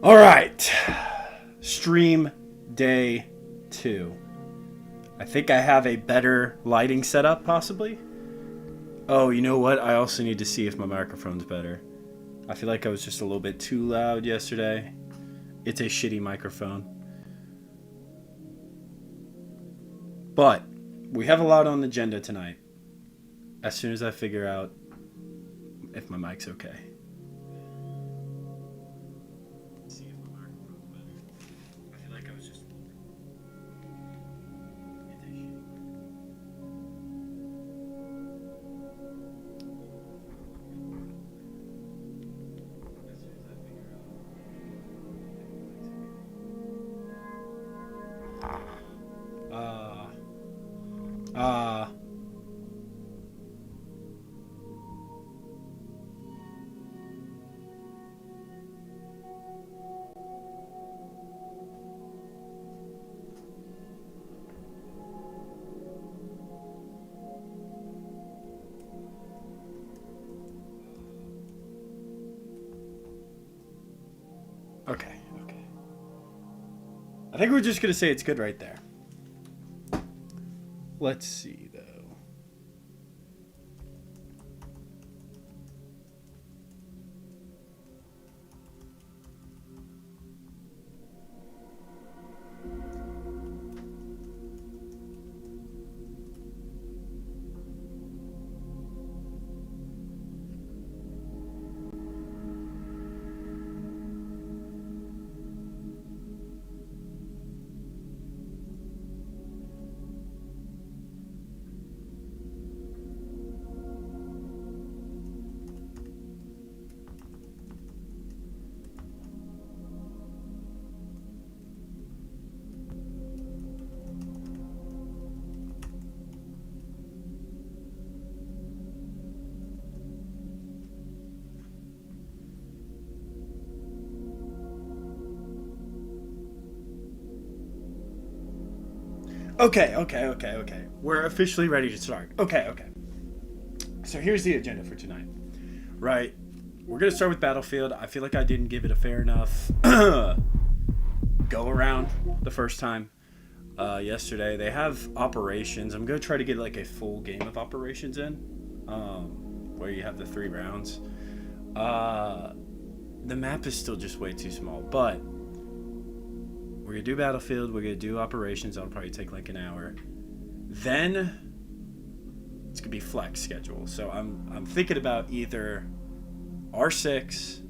All right. Stream day 2. I think I have a better lighting setup, possibly. Oh, you know what? I also need to see if my microphone's better. I feel like I was just a little bit too loud yesterday. It's a shitty microphone. But we have a lot on the agenda tonight. As soon as I figure out if my mic's okay. See if my microphone's better. I feel like I was just... It's a shitty... As soon as I figure out if my mic's okay. Okay. I think we're just going to say it's good right there. Let's see, though. Okay. We're officially ready to start. Okay. So here's the agenda for tonight. Right. We're going to start with Battlefield. I feel like I didn't give it a fair enough go around the first time yesterday. They have operations. I'm going to try to get like a full game of operations in where you have the 3 rounds. The map is still just way too small, but we're going to do Battlefield. We're going to do operations. That'll probably take like an hour. Then it's going to be flex schedule. So I'm thinking about either R6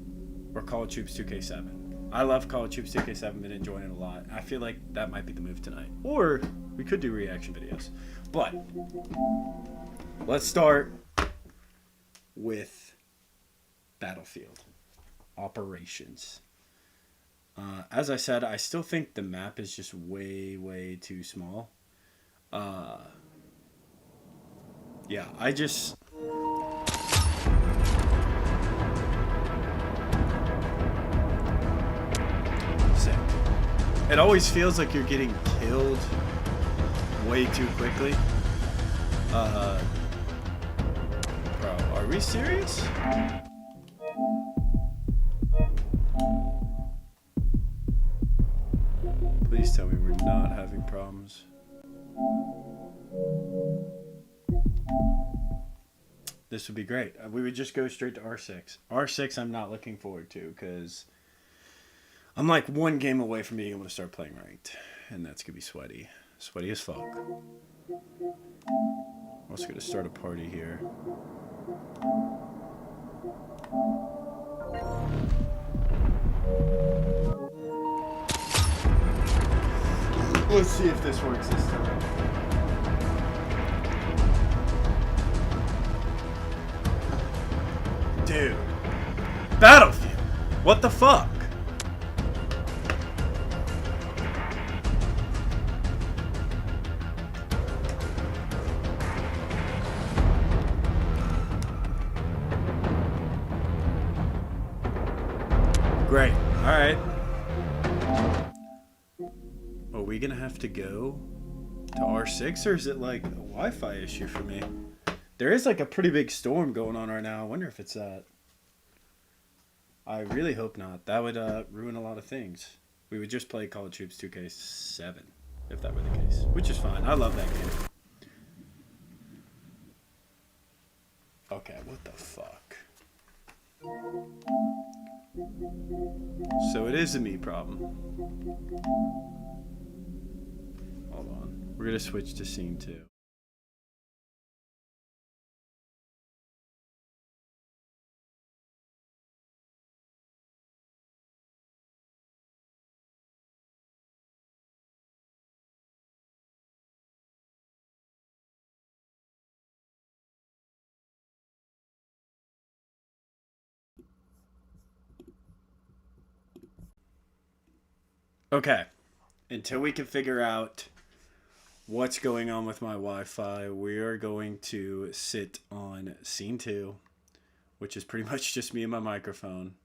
or Call of Troops 2K7. I love Call of Troops 2K7. Been enjoying it a lot. I feel like that might be the move tonight. Or we could do reaction videos. But let's start with Battlefield operations. As I said, I still think the map is just way too small. Yeah, I just... Sick. It always feels like you're getting killed way too quickly. Bro, are we serious? Please tell me we're not having problems. This would be great. We would just go straight to R6. R6 I'm not looking forward to because I'm like one game away from being able to start playing ranked. And that's going to be sweaty. Sweaty as fuck. I'm also going to start a party here. Let's see if this works this time. Dude. Battlefield. What the fuck? Great. Alright. Are we gonna have to go to R6 or is it like a Wi-Fi issue for me? There is like a pretty big storm going on right now. I wonder if it's that. I really hope not. That would ruin a lot of things. We would just play Call of Troops 2K7 if that were the case, which is fine. I love that game. Okay, what the fuck? So it is a me problem. Hold on. We're gonna switch to scene 2. Okay. Until we can figure out what's going on with my Wi-Fi, we are going to sit on scene 2, which is pretty much just me and my microphone.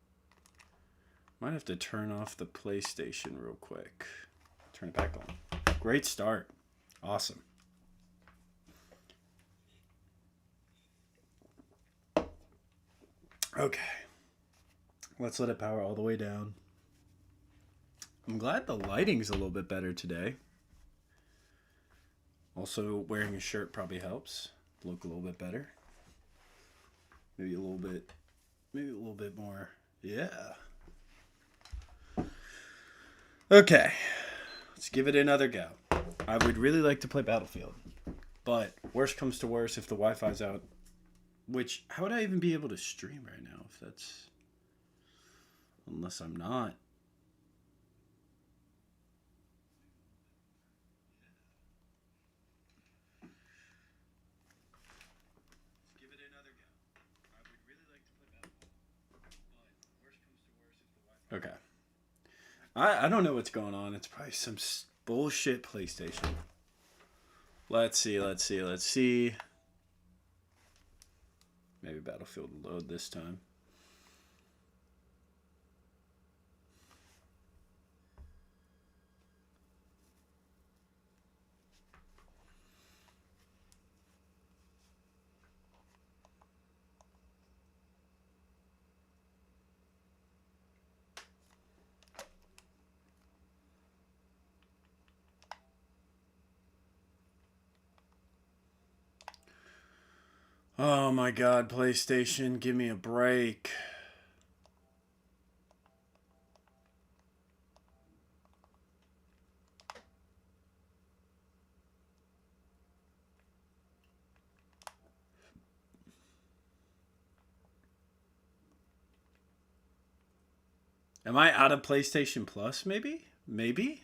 Might have to turn off the PlayStation real quick. Turn it back on. Great start. Awesome. Okay. Let's let it power all the way down. I'm glad the lighting's a little bit better today. Also, wearing a shirt probably helps look a little bit better. Maybe a little bit more. Yeah. Okay. Let's give it another go. I would really like to play Battlefield. But worst comes to worst, if the Wi-Fi's out, which, how would I even be able to stream right now if that's... Unless I'm not. Okay. I don't know what's going on. It's probably some bullshit PlayStation. Let's see. Maybe Battlefield will load this time. Oh my god, PlayStation, give me a break. Am I out of PlayStation Plus, maybe? Maybe?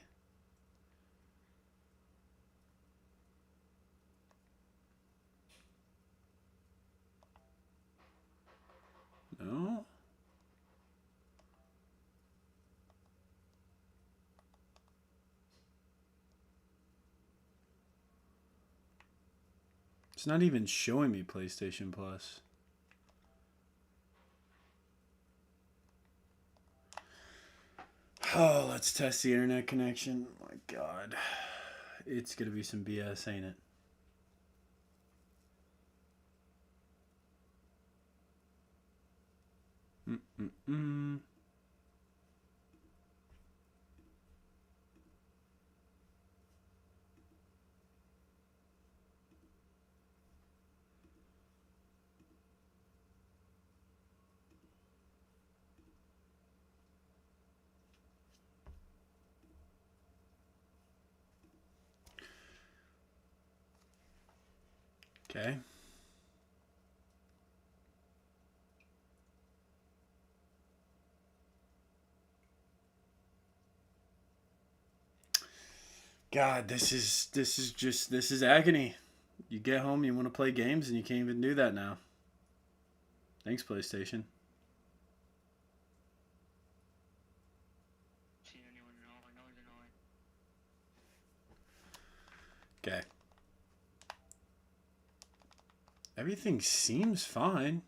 No? It's not even showing me PlayStation Plus. Oh, let's test the internet connection. Oh my god. It's gonna be some BS, ain't it? Mm-mm-mm. Okay. God, this is agony. You get home, you want to play games, and you can't even do that now. Thanks, PlayStation. Okay. Everything seems fine.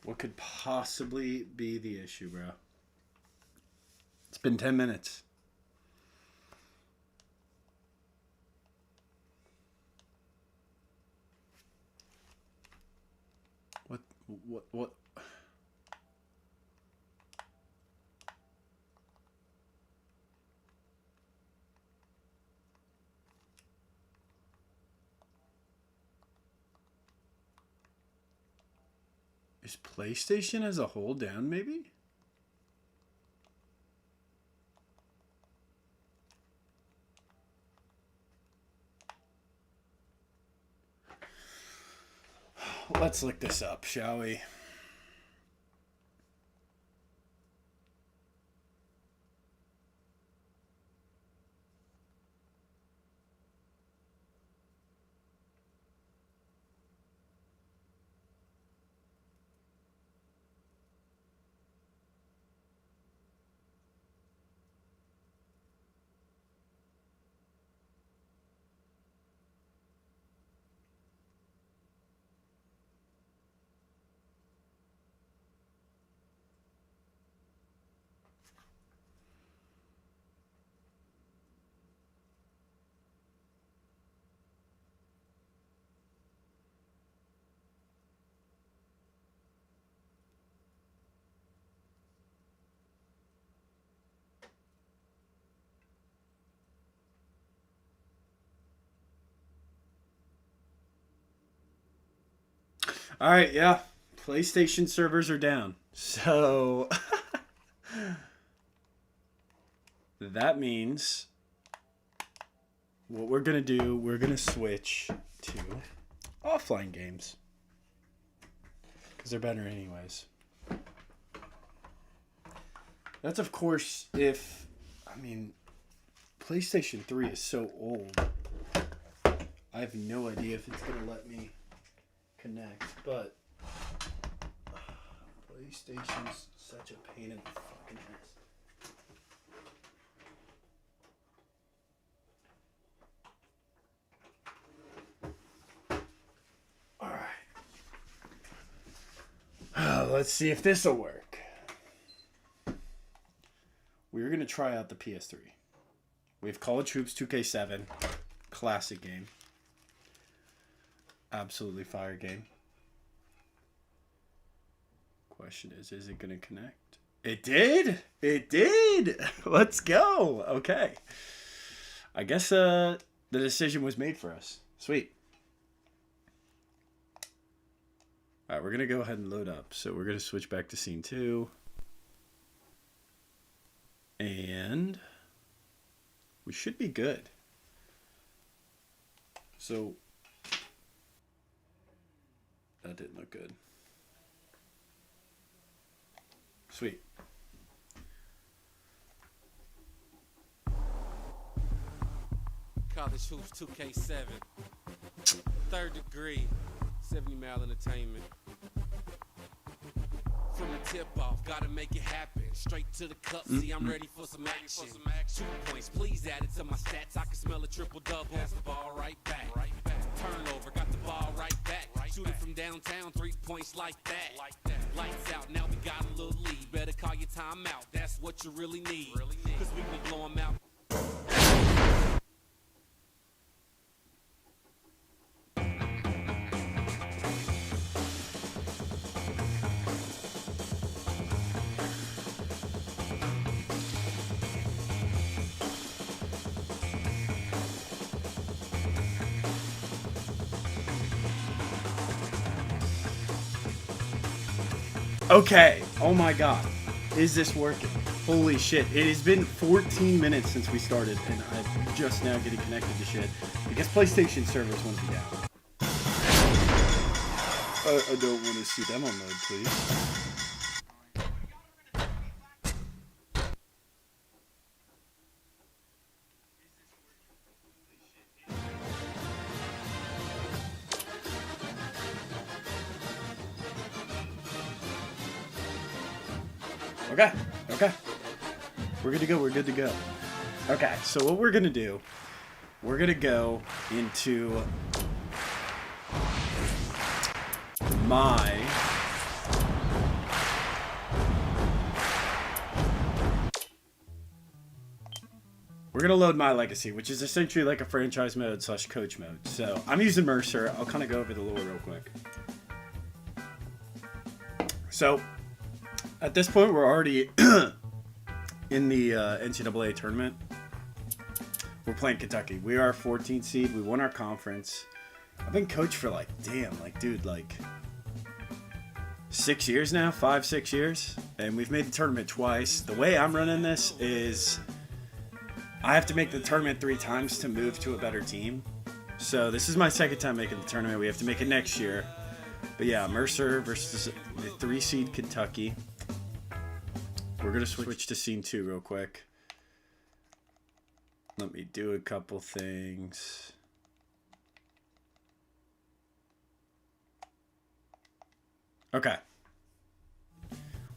What could possibly be the issue, bro? It's been 10 minutes. What? Is PlayStation as a whole down, maybe? Let's look this up, shall we? All right, yeah. PlayStation servers are down. So that means what we're going to do, we're going to switch to offline games. Because they're better anyways. That's, of course, if... I mean, PlayStation 3 is so old. I have no idea if it's going to let me connect, but PlayStation's such a pain in the fucking ass. Alright. Let's see if this will work. We're going to try out the PS3. We have Call of Troops 2K7. Classic game. Absolutely fire game. Question is it going to connect? It did! It did! Let's go! Okay. I guess the decision was made for us. Sweet. Alright, we're going to go ahead and load up. So we're going to switch back to scene 2. And we should be good. So that didn't look good. Sweet. College Hoops 2K7. Third degree. 70 Mile Entertainment. From the tip off, gotta make it happen. Straight to the cup, see I'm ready for some action. 2 points, please add it to my stats. I can smell a triple-double. Pass the ball right back. Turnover, got the ball right back. Shoot it from downtown, 3 points like that. Lights out, now we got a little lead. Better call your timeout, that's what you really need. Cause we can blow them out. Okay. Oh my god. Is this working? Holy shit. It has been 14 minutes since we started, and I'm just now getting connected to shit. Because PlayStation servers won't be down. I don't want to see demo mode, please. Okay. We're good to go. We're good to go. Okay, so what we're going to do, we're going to go into my we're gonna load My Legacy, which is essentially like a franchise mode / coach mode. So I'm using Mercer. I'll kind of go over the lore real quick. So at this point, we're already in the NCAA tournament. We're playing Kentucky. We are 14th seed. We won our conference. I've been coach for like 6 years now, 5-6 years, and we've made the tournament twice. The way I'm running this is I have to make the tournament 3 times to move to a better team. So this is my second time making the tournament. We have to make it next year. But yeah, Mercer versus the 3 seed Kentucky. We're going to switch to scene 2 real quick. Let me do a couple things. Okay.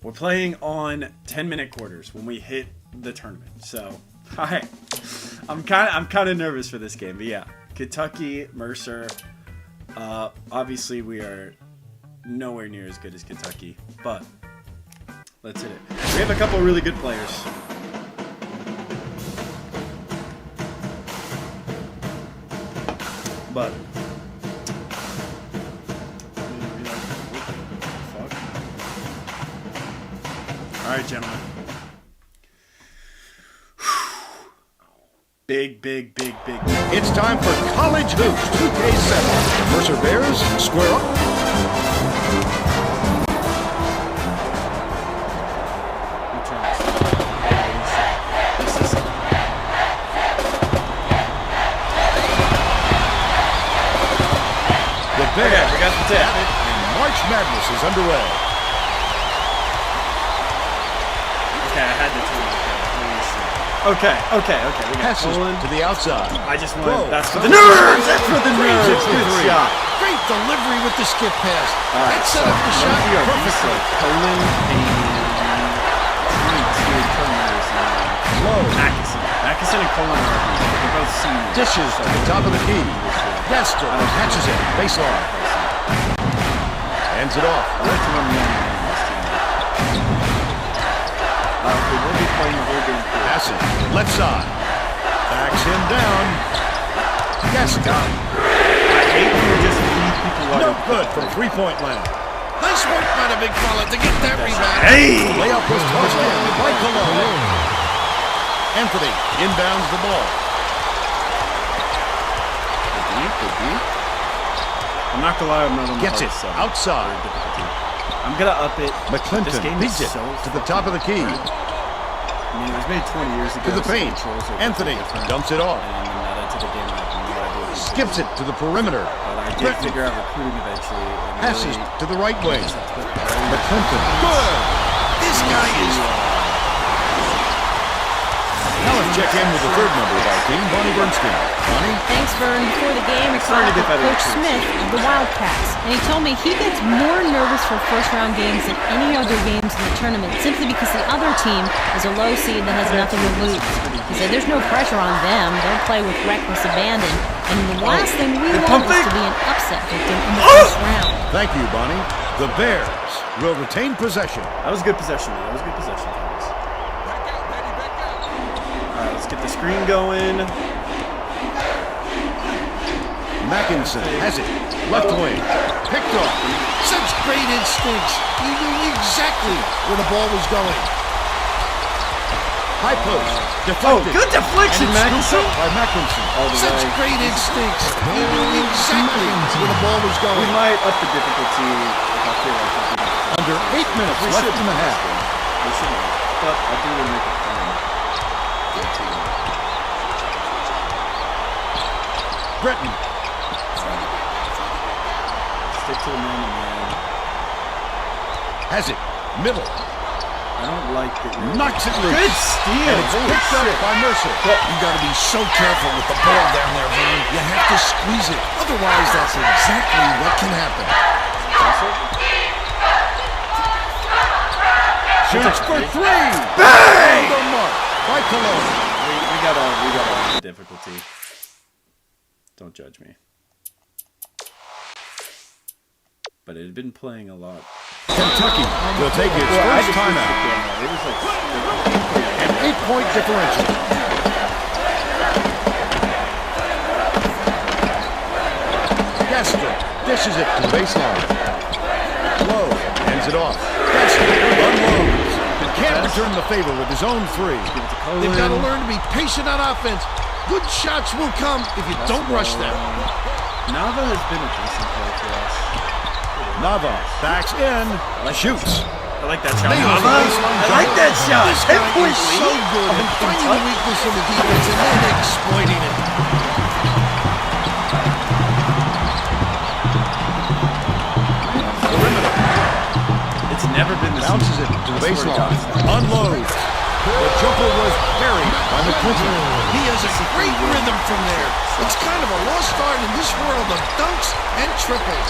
We're playing on 10-minute quarters when we hit the tournament. So, I'm kind of nervous for this game, but yeah, Kentucky, Mercer. Obviously, we are nowhere near as good as Kentucky, but let's hit it. We have a couple really good players. But all right, gentlemen. Big. It's time for College Hoops 2K7. Mercer Bears square up. The Bears we got the tip. and March Madness is underway. Okay, I had to turn it. Okay. We got Passes Colin. to the outside. I just Whoa. went. That's for the nerves. That's for the nerves. It's Good three. shot. Great delivery with the skip pass. All right, That set up the shot perfectly. Colin and Mackinson and Colin are they're both seniors. Dishes to the top of the key. Dexter catches it. Baseline. Hands it off. I like to run one man on this team. We will be playing the whole game. Passing. Left side. Backs him down. Dexter. I hate when you just leave people wide No open. good from three-point land. Nice work by the big fella to get that rebound. Hey! Layup was tossed in by Cologne. Anthony inbounds the ball. Could be. I'm not gonna lie, I'm not on the Gets hard it side. outside. I'm gonna up it. This McClinton game beats is it so to the top of the key. I mean, it was made 20 years ago. To the so paint. controls are Anthony different. dumps it off. And the meta to the game, I have no idea. Skips it to the perimeter. But I did Britton figure out recruiting eventually. And passes really to the right wing. just have to put McClinton. Good. This guy is. Now let's check in with the third member of our team, Bonnie Bernstein. Bonnie? Thanks, Vern. Before the game, I caught starting up to get with better Coach at Smith of the Wildcats, and he told me he gets more nervous for first-round games than any other games in the tournament, simply because the other team is a low seed that has nothing to lose. He said there's no pressure on them. They'll play with reckless abandon, and the last thing we want is to be an upset victim in the first round. Thank you, Bonnie. The Bears will retain possession. That was good possession, man. That was good possession, fellas. All right, let's get the screen going. Mackinson has it. Left wing. Picked up. Such great instincts. He knew exactly where the ball was going. High post. Oh, Deflected. good deflection, And it's Mackinson. scooped up by Mackinson. All the Such way. great instincts. He knew exactly where the ball was We going. might up the difficulty if I feel like we can. Under 8 minutes We left should. in the half. We shouldn't. But I do want to make it fun. Britton. Stick to the man-to-man. Has it. Middle. I don't like that. Knocks it loose. Good steal. And it's Holy picked up shit. by Mercer. You got to be so careful with the ball down there, Vern. You have to squeeze it. Otherwise, that's exactly what can happen. Shoots for three. Bang! The mark by Cologne. We got all the difficulty. Don't judge me. But it had been playing a lot. Kentucky will take its first timeout. It was like An 8-point differential. Dishes it to the baseline. Low. Hands it off. That's it. Unloads. And can't return the favor with his own three. They've got to learn to be patient on offense. Good shots will come if you don't rush them. Nava has been a decent player for us. Nava backs in. Shoots. I like that shot. Nails the baseline I like that shot. This guy is so good at finding the weakness in the defense and then exploiting it. Perimeter. It's never been the Bounces it to the baseline. Unloads. The jumper was buried by McClinton. He has a great rhythm from there. It's kind of a lost art in this world of dunks and triples.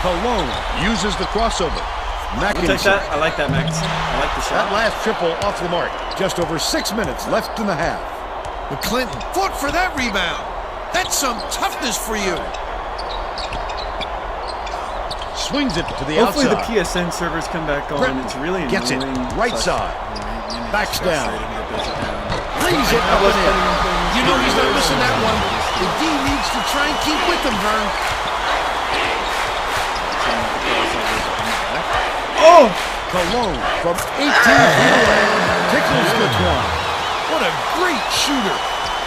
Cologne uses the crossover. We'll take that. I like that, Max. I like the That shot. last triple off the mark. Just over 6 minutes left in the half. McClinton fought for that rebound. That's some toughness for you. Swings it to the Hopefully outside. the PSN servers come back on. Britton It's really annoying. gets it. Right side. Backs down. Lays it I up was and putting in. on things. You know he's not missing that one. The D needs to try and keep with him, Vern. Oh! Cologne from 18 feet away tickles the twine. What a great shooter.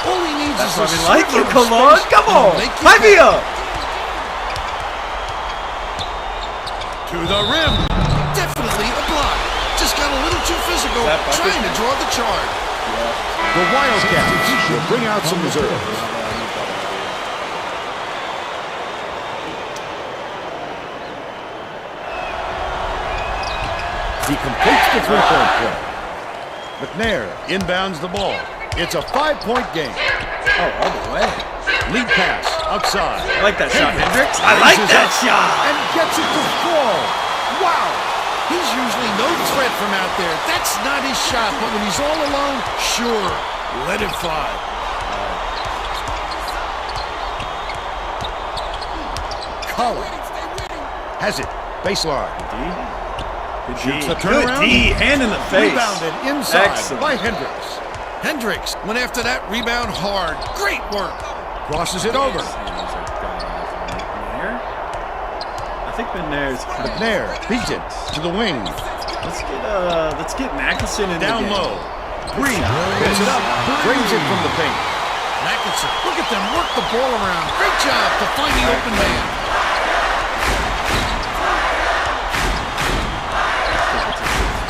All he needs That's is a why we like sliver you, of Cologne. space Come to on. make you Hype me pay. up. To the rim. Definitely a block. Just got a little too physical, Is that bucket? trying to draw the charge. The Wildcats will bring out some reserves. He completes the three-point play. McNair inbounds the ball. It's a 5-point game. Oh, all the way. Lead pass outside. I like that shot, Hendricks. I like Raises that up shot. And gets it to fall. Wow. He's usually no threat from out there. That's not his shot, but when he's all alone, sure, let it fly. Collins has it. Baseline. Good Shoots D. the turnaround. Good D. Hand in the face. Rebounded inside Excellent. by Hendricks. Hendricks went after that rebound hard. Great work. Crosses it over. I think McNair's McNair beats it to the wing. Let's get Mackinson in Down the game. low. Green picks it up. Drains it from the paint. Mackinson, look at them work the ball around. Great job to find the open man.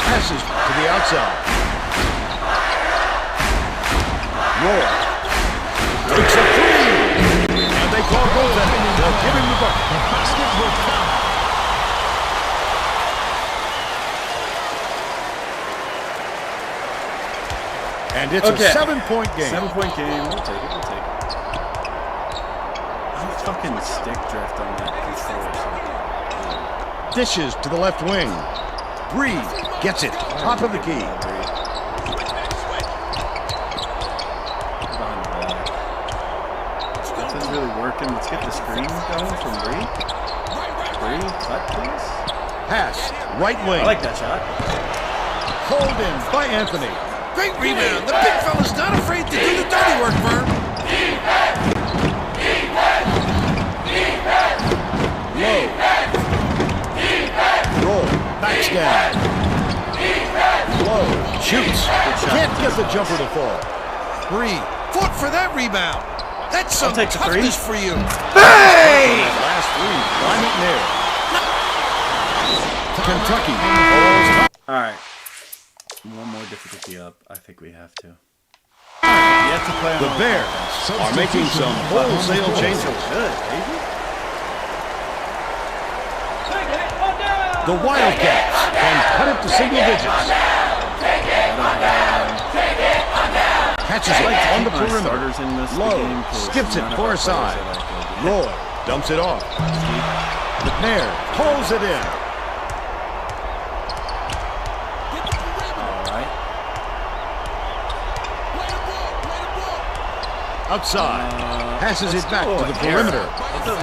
Passes to the outside. Roy takes a three. And they call goaltending. They'll give him the bucket. The basket will count. And it's Okay. a 7-point game. 7-point game. We'll take it. We'll take it. I'm fucking stick drift on that controller. Dishes to the left wing. Bree gets it. Top of the key. Nothing's really working. Let's get the screen going from Bree. Bree, cut, please. Pass. Right wing. I like that shot. Pulled in by Anthony. Great rebound. The big fella's not afraid to do the dirty work, Vern. Low. Roll. Backs down. Low. Shoots. Can't get the jumper to fall. Bree fought for that rebound. That's some take the three. toughness for you. Hey! Last three. By McNair. Kentucky. Falls. All right. One more difficulty up. I think we have to. You have to play on The all Bears offense. are making some wholesale changes. Good, baby. The Wildcats can cut it to single digits. Catches it on the perimeter. Starters in this Low. game, 'cause Skips it none of for our a side. players are that good. Roy dumps it off. McNair pulls it in. All right. Outside. Passes it back to the Here. perimeter.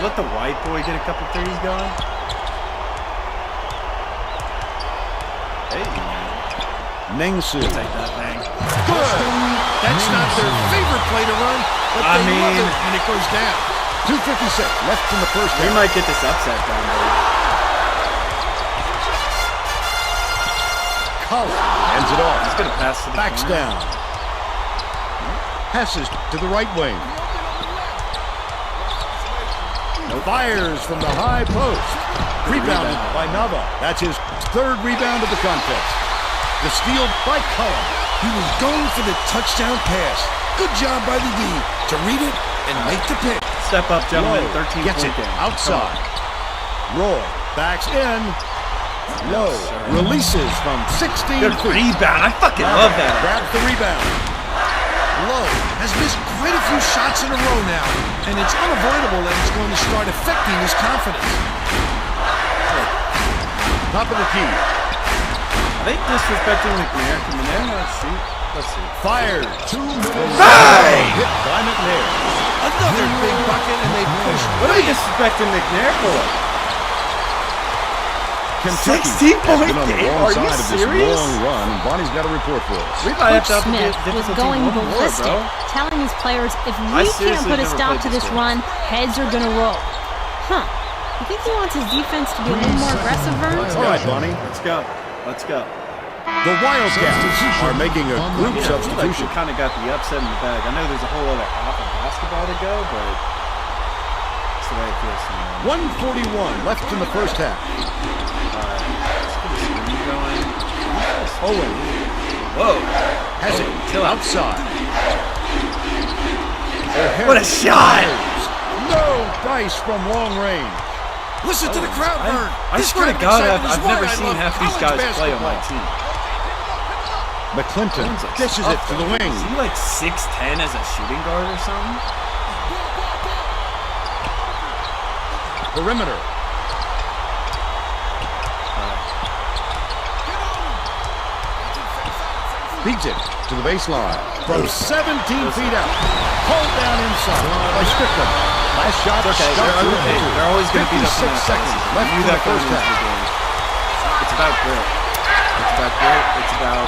Let the white boy get a couple threes going. Hey, Ningsu. take that thing. Good. That's not their favorite play to run, but I they love mean- it when it goes down. 2:56 left in the first We half. might get this upset done, buddy. Cullen hands it off. He's gonna pass to the Backs corner. down. Passes to the right wing. Fires from the high post. Rebounded by Nava. That's his third rebound of the contest. The steal by Cullen. He was going for the touchdown pass. Good job by the D to read it and make the pick. Step up, gentlemen. Lowe 13 gets it point game. outside. Roy backs in. Lowe releases from 16 Good feet. rebound. I fucking love that. Grabs the rebound. Lowe has missed quite a few shots in a row now, and it's unavoidable that it's going to start affecting his confidence. Top of the key. Are they disrespecting McNair? Can McNair not shoot? Let's see. Fired. 2 minutes. Hey! Hit by McNair. Another big bucket, and they push. What are they disrespecting McNair for? Kentucky 16 has been point on the game? wrong Are you side of this serious? long run, and Bonnie's got a report for us. We might have Coach to up the Smith was difficulty going one more, ballistic, bro. telling his players, if I we can't seriously put a never stop played to this this game. run, heads are going to roll. Huh. You think he wants his defense to be a little more aggressive, Vern? All right, Bonnie. Let's go. Let's go. The Wildcats are making a group Yeah, I feel like we substitution. kind of got the upset in the bag. I know there's a whole other half of basketball to go, but that's the way it feels to me. 1:41 left in the first half. Let's get this screen going. Owen Whoa. has it chill out. outside. What a shot! No dice from long range. Listen to the crowd, Vern. I This swear to kind of God, excitement is I've why never I seen love half these college guys play on my basketball. team. McClinton Owen's like dishes it tough, to the though. wing. Is he like 6'10" as a shooting guard or something? Perimeter. Beats it to the baseline from 17 feet out. Pulled down inside by Strickland. Last shot Okay, stuck to the hey, two. they're always going to beat up 56 on that seconds second. left You in knew the that going first into the half. game. It's about grit. It's about grit. It's about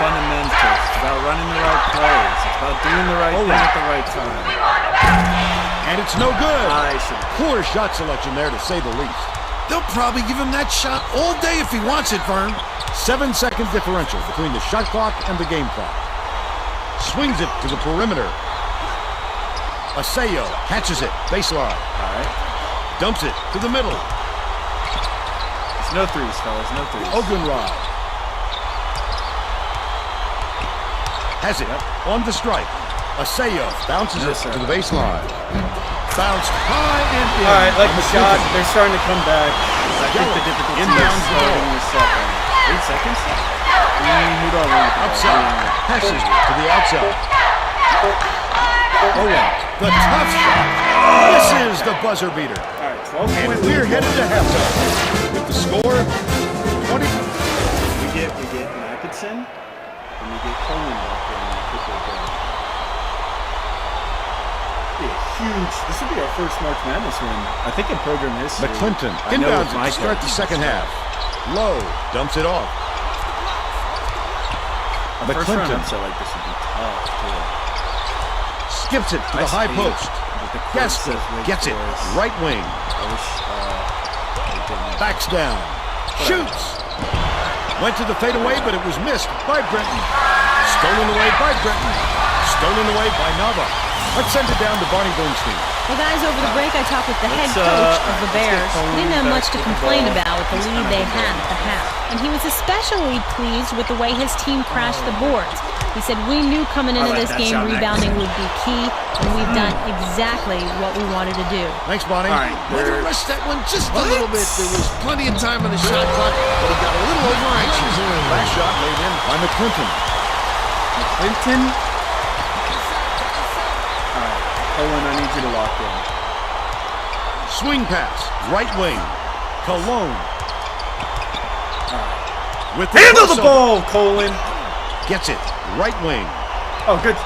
fundamentals. It's about running the right plays. It's about doing the right thing at the right time. And it's no good. I should. Poor shot selection there, to say the least. They'll probably give him that shot all day if he wants it, Vern. 7-second differential between the shot clock and the game clock. Swings it to the perimeter. Aseo catches it, baseline. All right. Dumps it to the middle. It's no threes, fellas. No threes. Ogunrod has it on the strike. Aseo bounces Yes, it sir. to the baseline. Bounced high and in. All right, like the shot, McClinton. they're starting to come back. I think the difficulty is Inbounds the starting ball. to set in. 8 seconds? Who do I want? Outside. Passes to the outside. Owen, the tough shot. Misses the buzzer beater. All right, 12 And point we're lead. headed to halftime with the score 20. We get Atkinson, and we get Coleman back there, and I think we're good. Be a huge. This would be our first March Madness win. I think in program history. McClinton I know inbounds with it to Micah. start the second half. Low dumps it off. A first round McClinton upset like this would be tough too. skips it to the Nice high feed. post. But the court Gaston says wait gets it for us. right wing. I wish they didn't. Backs down. Shoots. Went to the fadeaway, but it was missed by Brenton. Stolen away by Brenton. Stolen away by Nava. Let's send it down to Bonnie Bernstein. Well, guys, over the break, I talked with the head Let's, coach of the let's get Bears. Coleman He didn't have back much to to the complain ball. about with the He's lead kinda they good. had at the half. And he was especially pleased with the way his team crashed the boards. He said, we knew coming into like this that game shot, Max. rebounding would be key, and we've done exactly what we wanted to do. Thanks, Bonnie. All right, Might have rushed that one just a little bit. There was plenty of time on the shot clock, but he got a little over anxious. Last shot laid in by McClinton. Clinton. All right, Coleman, I need you to lock in. Swing pass. Right wing. Cologne. With Handle the crossover. ball, Coleman. Gets it. Right wing. Oh, good.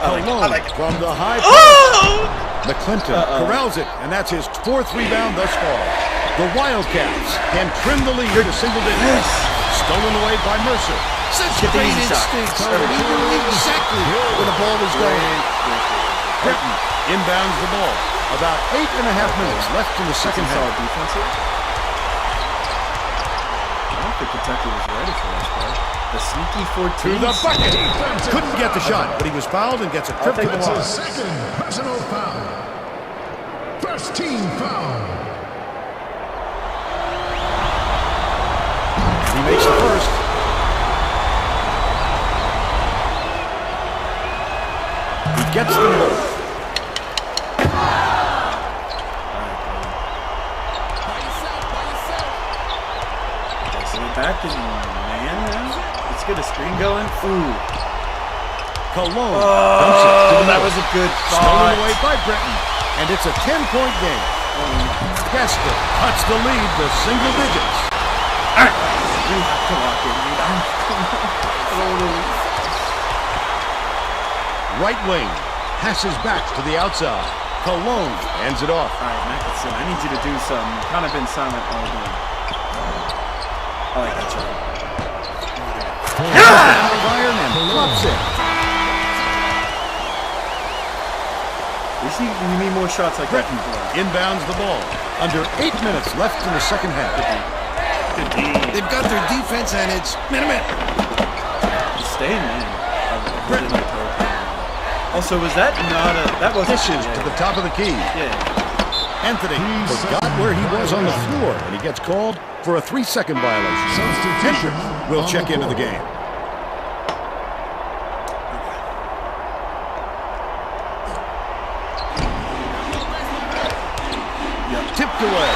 Cologne from the high post. Oh! McClinton corrals it, and that's his fourth rebound thus far. The Wildcats can trim the lead to single digits. Stolen away by Mercer. Such Get the great easy shot. instincts. He knew exactly where the ball was going. Britton inbounds the ball. About 8.5 minutes left in the second half. Defense here. I don't think Kentucky was ready for this, bro. The sneaky 14. To the bucket. Couldn't get the shot, but he was fouled and gets a trip to the line. Second personal foul. First team foul. He makes the first. He gets them both. Back in man now. Let's get a screen going. Ooh. Cologne. Oh, that was a good Stolen thought. away by Breton. And it's a 10-point game. Kester cuts the lead to single digits. All right. You have to lock in, dude. Right wing passes back to the outside. Cologne ends it off. All right, Mackinson, I need you to do something. You've kind of been silent all game. I like that shot. Iron and flops it. You need more shots like that from Cologne. Inbounds the ball. Under 8 minutes left in the second half. Good D. They've got their defense, and it's minute. He's staying in. Also, was that not a... That wasn't... Dishes to the top of the key. Yeah. Anthony forgot where he was on the floor, and he gets called for a 3-second violation. Substitution. Hendrick will check into the game. Tipped away,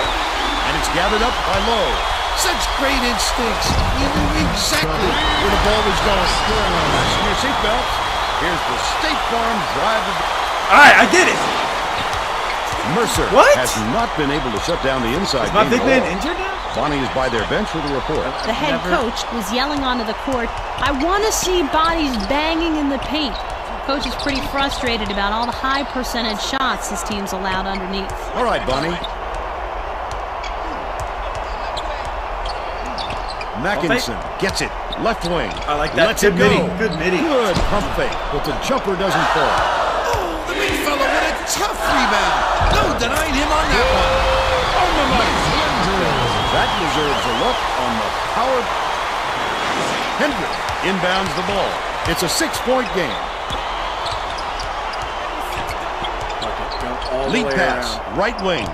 and it's gathered up by Lowe. Such great instincts. He knew exactly where the ball was going. Fasten your seatbelts. Here's the State Farm drive. All right, I did it. Mercer What? has not been able to shut down the inside Is my game big at man all. injured now? Bonnie is by their bench with a report. The head coach was yelling onto the court, "I want to see bodies banging in the paint." Coach is pretty frustrated about all the high percentage shots his team's allowed underneath. All right, Bonnie. Mackinson gets it. Left wing. I like that. Lets it Good go. midi. Good midi. Good pump fake, but the jumper doesn't fall. Oh, the big fella with a tough rebound. No denying him on that one. On the money. That deserves a look on the power. Hendrick inbounds the ball. It's a 6-point game. Go all the Lead way pass. around. Right wing.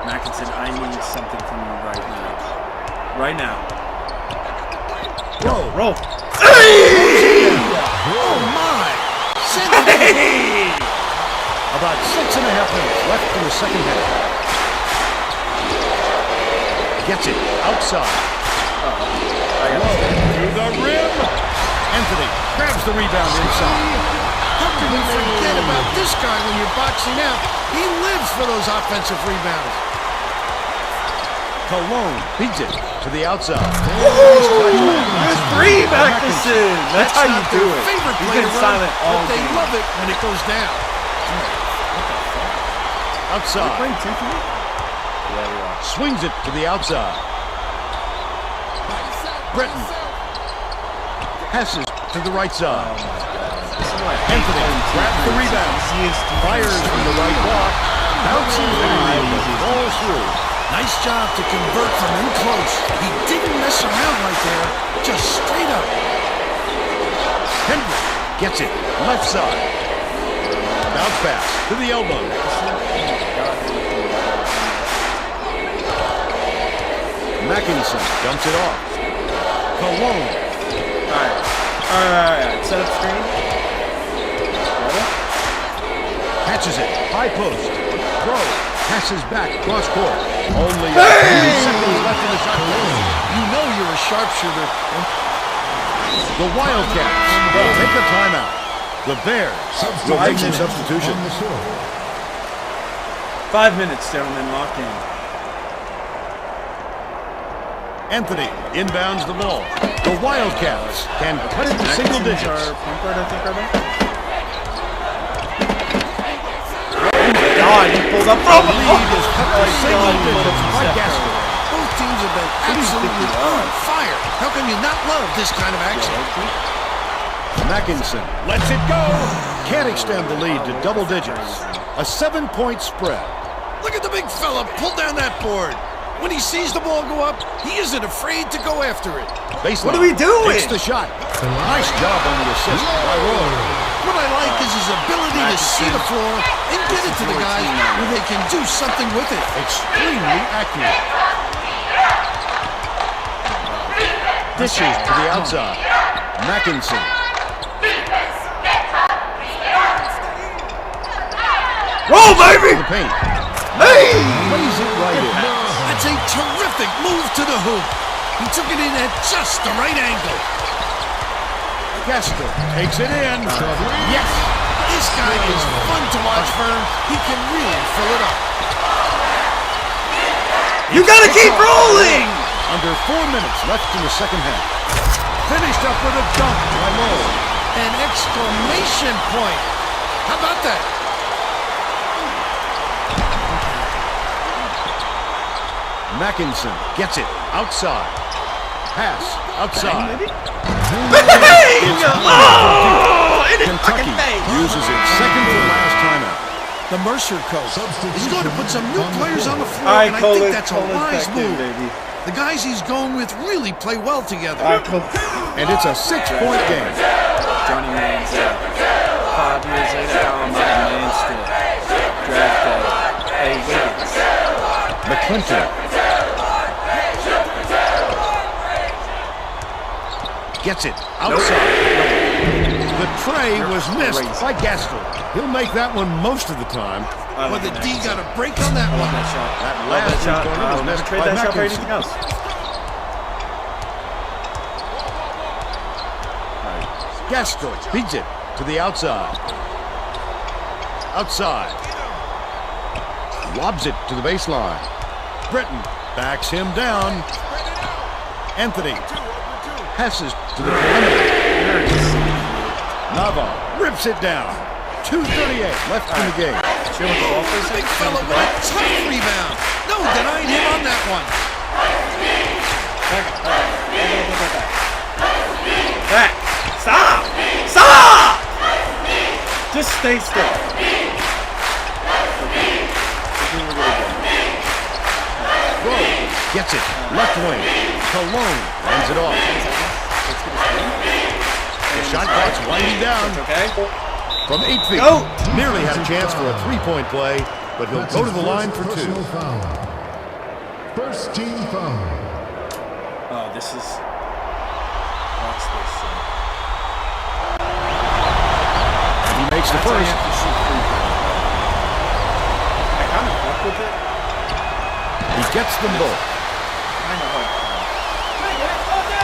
Mackinson, I need something from you right now. Right now. Roll. Roll. Oh, my. Send it. Hey! About 6.5 minutes left in the second half. Gets it outside. To the rim. Anthony grabs the rebound inside. How can you forget about this guy when you're boxing out? He lives for those offensive rebounds. Cologne beats it to the outside. There's 3, Mackinson. That's how you not do their it. favorite He's play been to run, silent all but they game. love it when it goes down. Outside. Playing 2 for me? Yeah, we are. Swings it to the outside. Breton passes to the right side. This is why Anthony grabs the rebound. Fires from the right block. Bounces wide. Falls through. Nice job to convert from in close. He didn't mess around right there. Just straight up. Hendrick gets it. Left side. Bounce pass to the elbow. Mackinson dumps it off. Cologne. Alright. Set up screen. Catches it. High post. Throw. Passes back. Cross court. Only 30 seconds left in the shot clock. You know you're a sharpshooter. The Wildcats will take a timeout. The Bears will make some substitution. 5 minutes, gentlemen. Lock in. Anthony inbounds the ball. The Wildcats can cut it to single digits. Our point guard, I think, right there. God, he pulled up from The lead is cut to single digits by Gaston. Both teams have been absolutely on fire. How can you not love this kind of action? Mackinson lets it go. Can't extend the lead to double digits. A 7-point spread. Look at the big fella pull down that board. When he sees the ball go up, he isn't afraid to go after it. Baseline. What are we doing? Takes the shot. Nice job on the assist by Roy. What I like is his ability to see the floor and get it to the guys where they can do something with it. Extremely accurate. Dishes to the outside. Mackinson. Roll, baby! The paint. Hey! Lays it right in. That's a terrific move to the hoop. He took it in at just the right angle. Kester takes it in. Yes! This guy is fun to watch, Vern. He can really fill it up. You gotta keep rolling! Under 4 minutes left in the second half. Finished up with a dunk by Lowe. An exclamation point. How about that? Mackinson gets it outside. Pass outside. Bang! Oh! In his Kentucky fucking face! uses its second to last timeout. The Mercer coach is going to put some new players on the floor, All right, and I Cole, think that's a Cole is wise back in, move. baby. The guys he's going with really play well together. And it's a 6-point game. Johnny Manziel. 5 years later, how am I a man still? Draft day. Hey, Wiggins. McClinton gets it outside. The tray was missed by Gaston. He'll make that one most of the time. But the D got a break on that one. That shot. That Love last that shot. three-pointer was I'll never missed trade by that shot for Mackinson. anything else. Gaston beats it to the outside. Outside. Lobs it to the baseline. Britton backs him down. Anthony passes to the perimeter. Nava rips it down. 2:38 left in the game. Chill with the ball for a Big second. fella with a tough rebound. No denying him on that one. Back. Stop! Stop! Just stay still. Rowe gets it. Left wing. Cologne lands it off. The shot clock's winding down. Okay. From 8 feet. Go! Nearly had a chance for a 3-point play, but he'll go to the line for 2. Personal foul. First team foul. Oh, this is. Watch this shit. And he makes the That's how you first. have to shoot free throw. I kind of fuck with it. He gets them both. Kind of hard.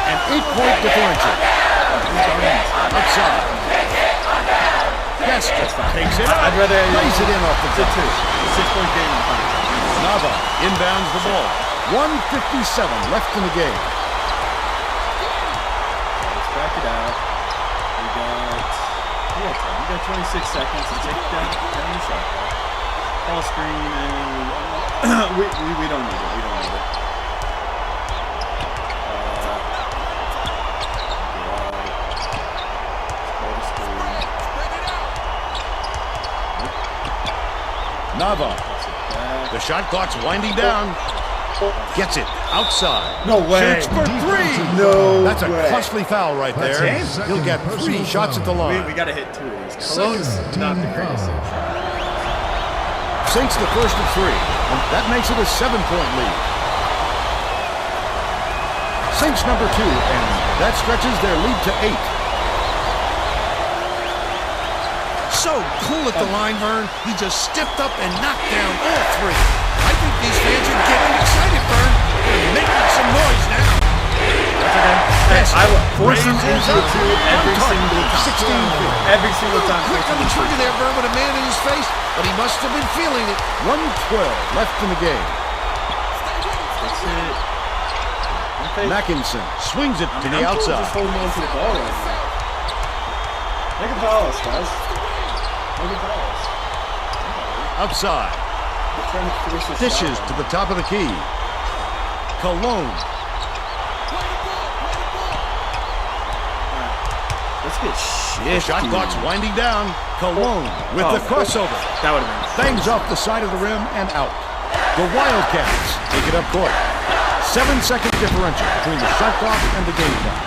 An 8-point differential. Outside. Gaston takes it. I'd rather Lays it in off the It's a top. 6-point game. I'm fine. Nava inbounds the ball. 1:57 left in the game. Let's back it out. We got 26 seconds to take down the shot. Ball screen and we don't need it. We don't need it. Ball screen. Nava. That's it back. The shot clock's winding down. Gets it outside. No way. Shoots for 3. No That's a way. costly foul right there. That's a He'll get second 3 personal shots at the foul. line. We got to hit 2 of these. Cologne's Second not the team greatest. foul. Sinks the first of 3. And that makes it a 7-point lead. Sinks number 2, and that stretches their lead to 8. So cool at the line, Vern. He just stepped up and knocked down all 3. I think these fans are getting excited, Vern. They're making some noise now. That's okay. I will force him Raises into a up. 2 every single time. 16 feet. Every single time. Quick on the trigger there, Vern, with a man in his face, but he must have been feeling it. 1:12 left in the game. That's it. Okay. Mackinson swings it to the I'm cool outside. just holding on to the ball right now. Make him foul us, guys. Make him foul us. Outside. I'm trying to finish this Dishes shot. to the top of the key. Cologne. Let's get shit. Shot clock's winding down. Cologne with the crossover. That would have been. Bangs off the side of the rim and out. The Wildcats take it up court. 7-second differential between the shot clock and the game clock.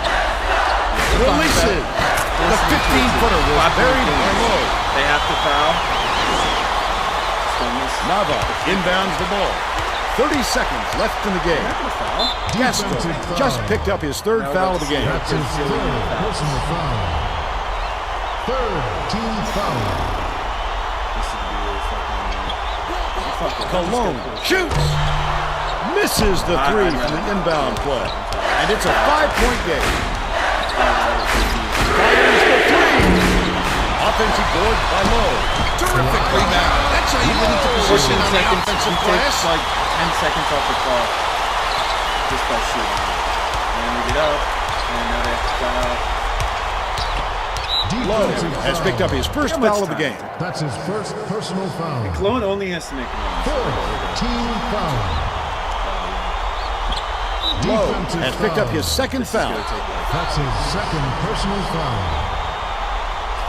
Releases. The 15-footer was buried below. They have to foul. Nava inbounds the ball. 30 seconds left in the game. Castro just picked up his third foul of the game. That's his third personal foul. Third team foul. Cologne shoots. Misses the three from the inbound play. And it's a 5-point game. Fires the three. Offensive board by Lowe. Terrific rebound. That's how you get into position on the offensive glass. Like 10 seconds off the clock just by shooting. And we get up, and now they have to foul. Lowe has picked up his first foul of the game. That's his first personal foul. Cologne only has to make one. Fourth team foul. Lowe Defensive has picked up foul. his second foul. That's his second personal foul.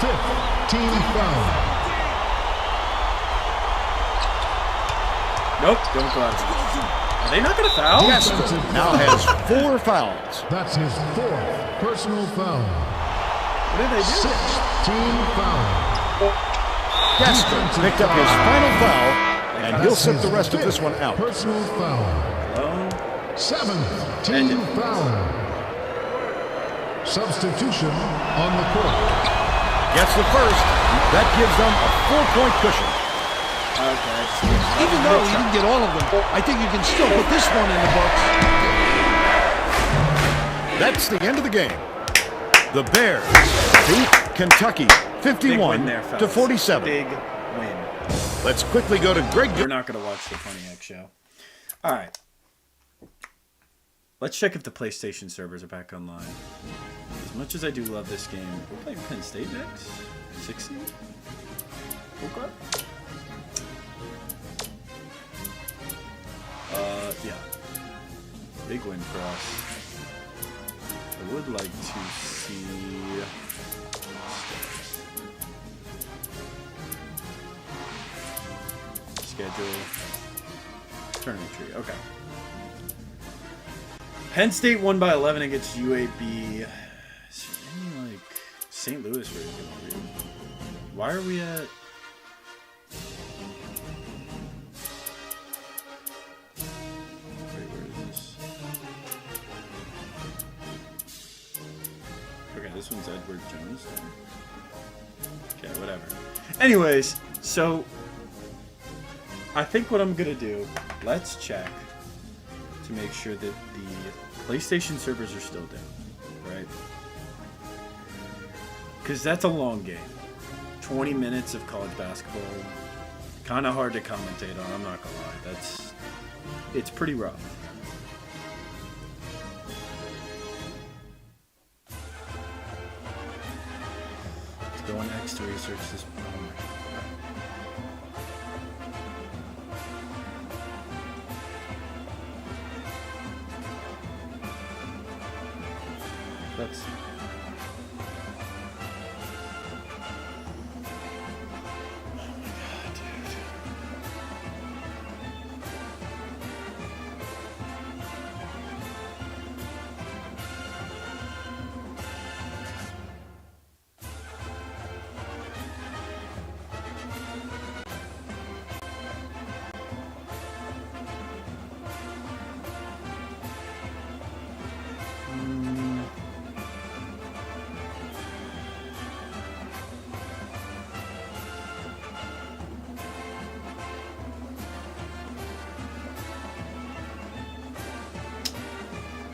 Fifth team foul. Nope, don't go out. Are they not going to foul? Castro now has 4 fouls. That's his fourth personal foul. What did they do? Sixth team foul. Castro picked up his final foul, and he'll sit the rest of this one out. Personal foul. Seventh team foul. Substitution on the court. Gets the first. That gives them a 4-point cushion. Even though you didn't get all of them, I think you can still put this one in the books. That's the end of the game. The Bears beat Kentucky Big win there, fellas. 51-47. Big win. Let's quickly go to Greg. We're not going to watch the Pontiac show. All right. Let's check if the PlayStation servers are back online. As much as I do love this game, we're playing Penn State next. 60? Okay. Yeah. Big win for us. I would like to see schedule tournament tree. Okay. Penn State won by 11 against UAB. Is there any like St. Louis where you can read? Why are we at? Wait, where is this? Okay, this one's Edward Jones. Okay, whatever. Anyways, so I think what I'm gonna do, let's check to make sure that the PlayStation servers are still down, right? Because that's a long game. 20 minutes of college basketball, kind of hard to commentate on, I'm not gonna lie. It's pretty rough. Let's go on X to research this. Oh my God. Let's see. Oh my God, dude.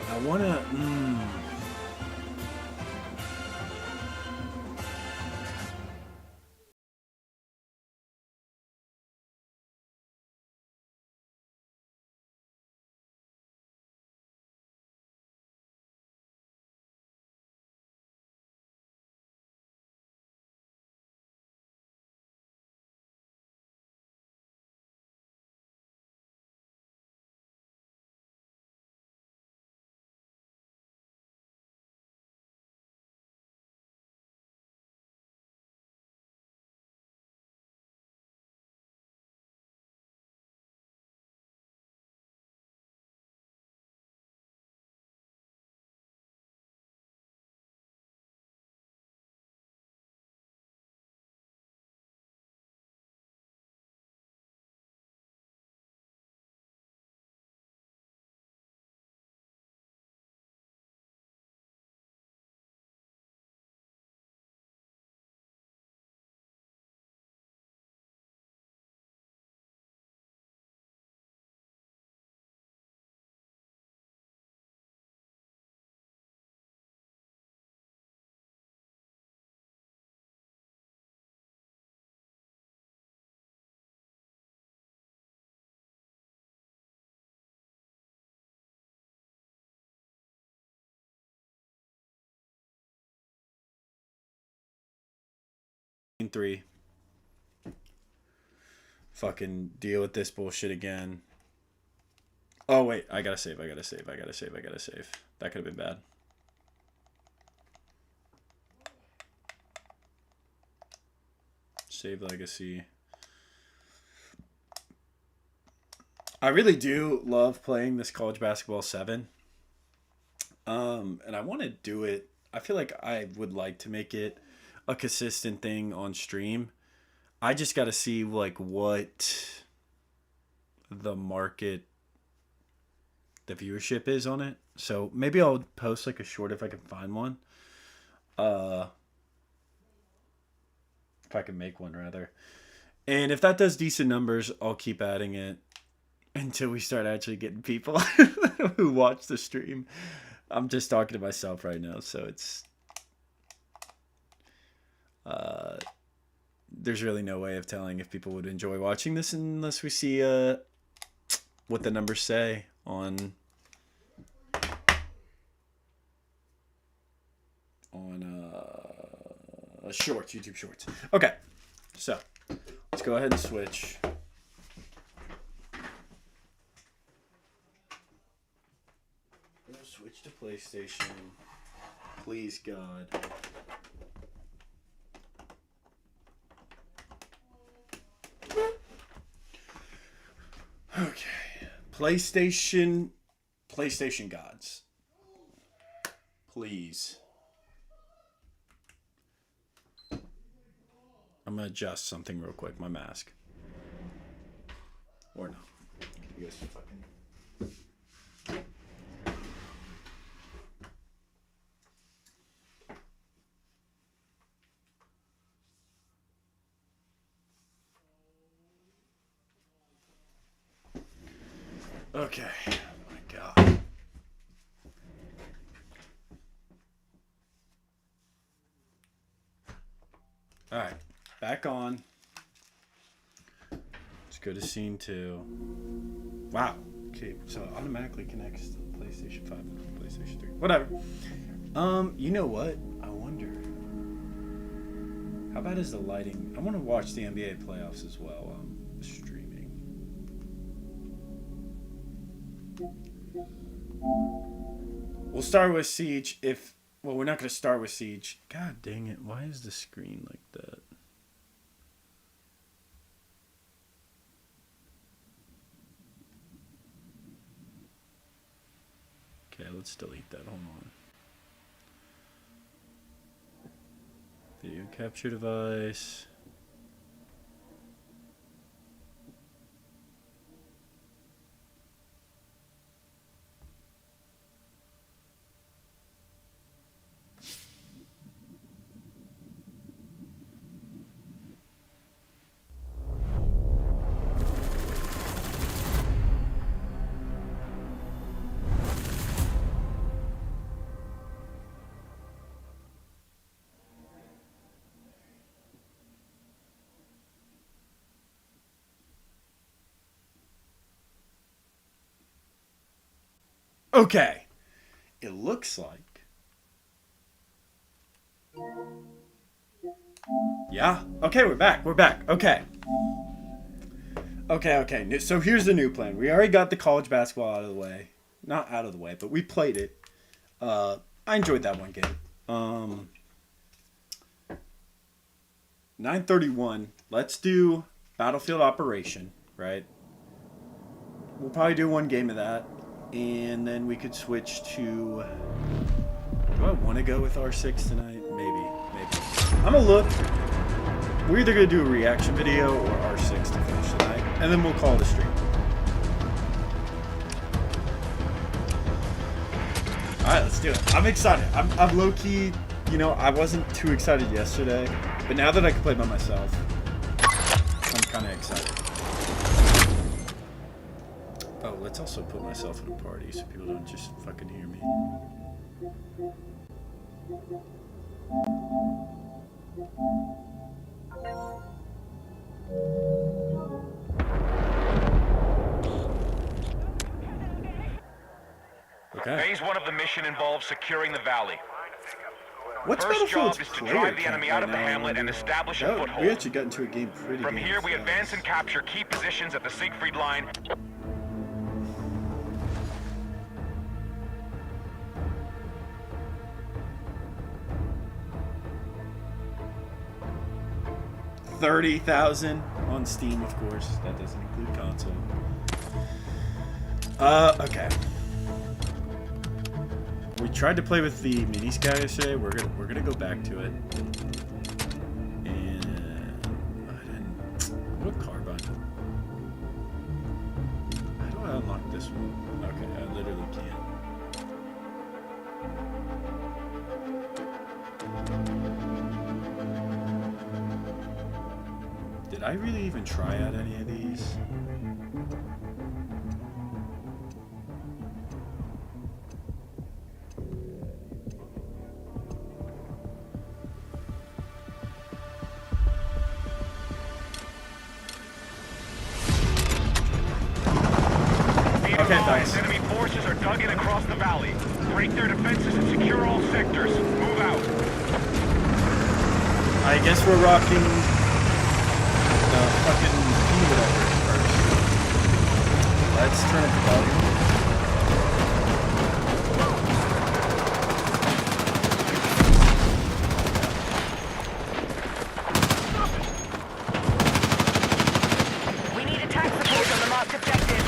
I wanna. 3. Fucking deal with this bullshit again. Oh, wait. I gotta save. That could have been bad. Save legacy. I really do love playing this college basketball 7. And I want to do it. I feel like I would like to make it a consistent thing on stream. I just got to see like what the viewership is on it. So maybe I'll post like a short if I can find one. If I can make one rather. And if that does decent numbers, I'll keep adding it until we start actually getting people who watch the stream. I'm just talking to myself right now, so it's there's really no way of telling if people would enjoy watching this unless we see what the numbers say on shorts, YouTube Shorts. Okay, so let's go ahead and switch. Switch to PlayStation. Please, God. Okay. PlayStation gods. Please. I'm going to adjust something real quick. My mask. Or not. You guys fucking... Okay. Oh my God. All right. Back on. Let's go to scene 2. Wow. Okay. So it automatically connects to the PlayStation 5 and the PlayStation 3. Whatever. You know what? I wonder. How bad is the lighting? I want to watch the NBA playoffs as well. Streaming. We'll start with Siege well, we're not going to start with Siege. God dang it. Why is the screen like that? Okay, let's delete that. Hold on. Video capture device. Okay. It looks like. Yeah. Okay, we're back. Okay. Okay. So here's the new plan. We already got the college basketball out of the way. Not out of the way, but we played it. I enjoyed that one game. 9:31. Let's do Battlefield Operation, right? We'll probably do one game of that. And then we could switch to... Do I want to go with R6 tonight? Maybe. I'm going to look. We're either going to do a reaction video or R6 to finish tonight. And then we'll call it a stream. Alright, let's do it. I'm excited. I'm low-key... You know, I wasn't too excited yesterday. But now that I can play by myself, I'm kind of excited. Oh, let's also put myself in a party so people don't just fucking hear me. Okay. Phase 1 of the mission involves securing the valley. What's First Battlefield's job is to player drive the count enemy right out of the now? hamlet and establish a We foothold. actually got into a game pretty From damn here, we fast. advance and capture key positions at the Siegfried Line. $30,000 on Steam, of course. That doesn't include console. Okay. We tried to play with the minis guy yesterday. We're gonna go back to it. And I didn't. What carbine? How do I unlock this one? Okay, I literally can't. Did I really even try out any of these? Okay, thanks. Enemy forces are dug in across the valley. Break their defenses and secure all sectors. Move out. I guess we're rocking the fucking P whatever first. Let's turn up the volume. We need attack support on the marked objective.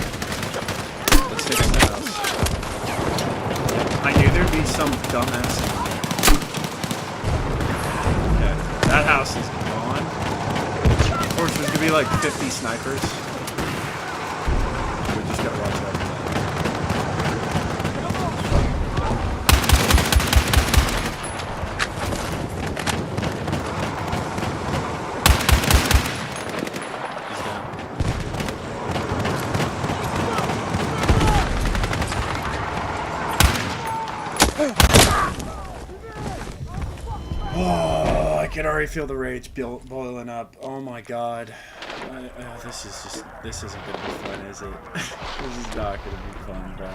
Let's hit the house. I knew there'd be some dumbass. Okay, that house is gone. Of course, there's gonna be like 50 snipers. We just gotta watch out for that. He's down. Oh, I can already feel the rage boiling up. Oh my god. This isn't gonna be fun, is it? This is not gonna be fun, bro.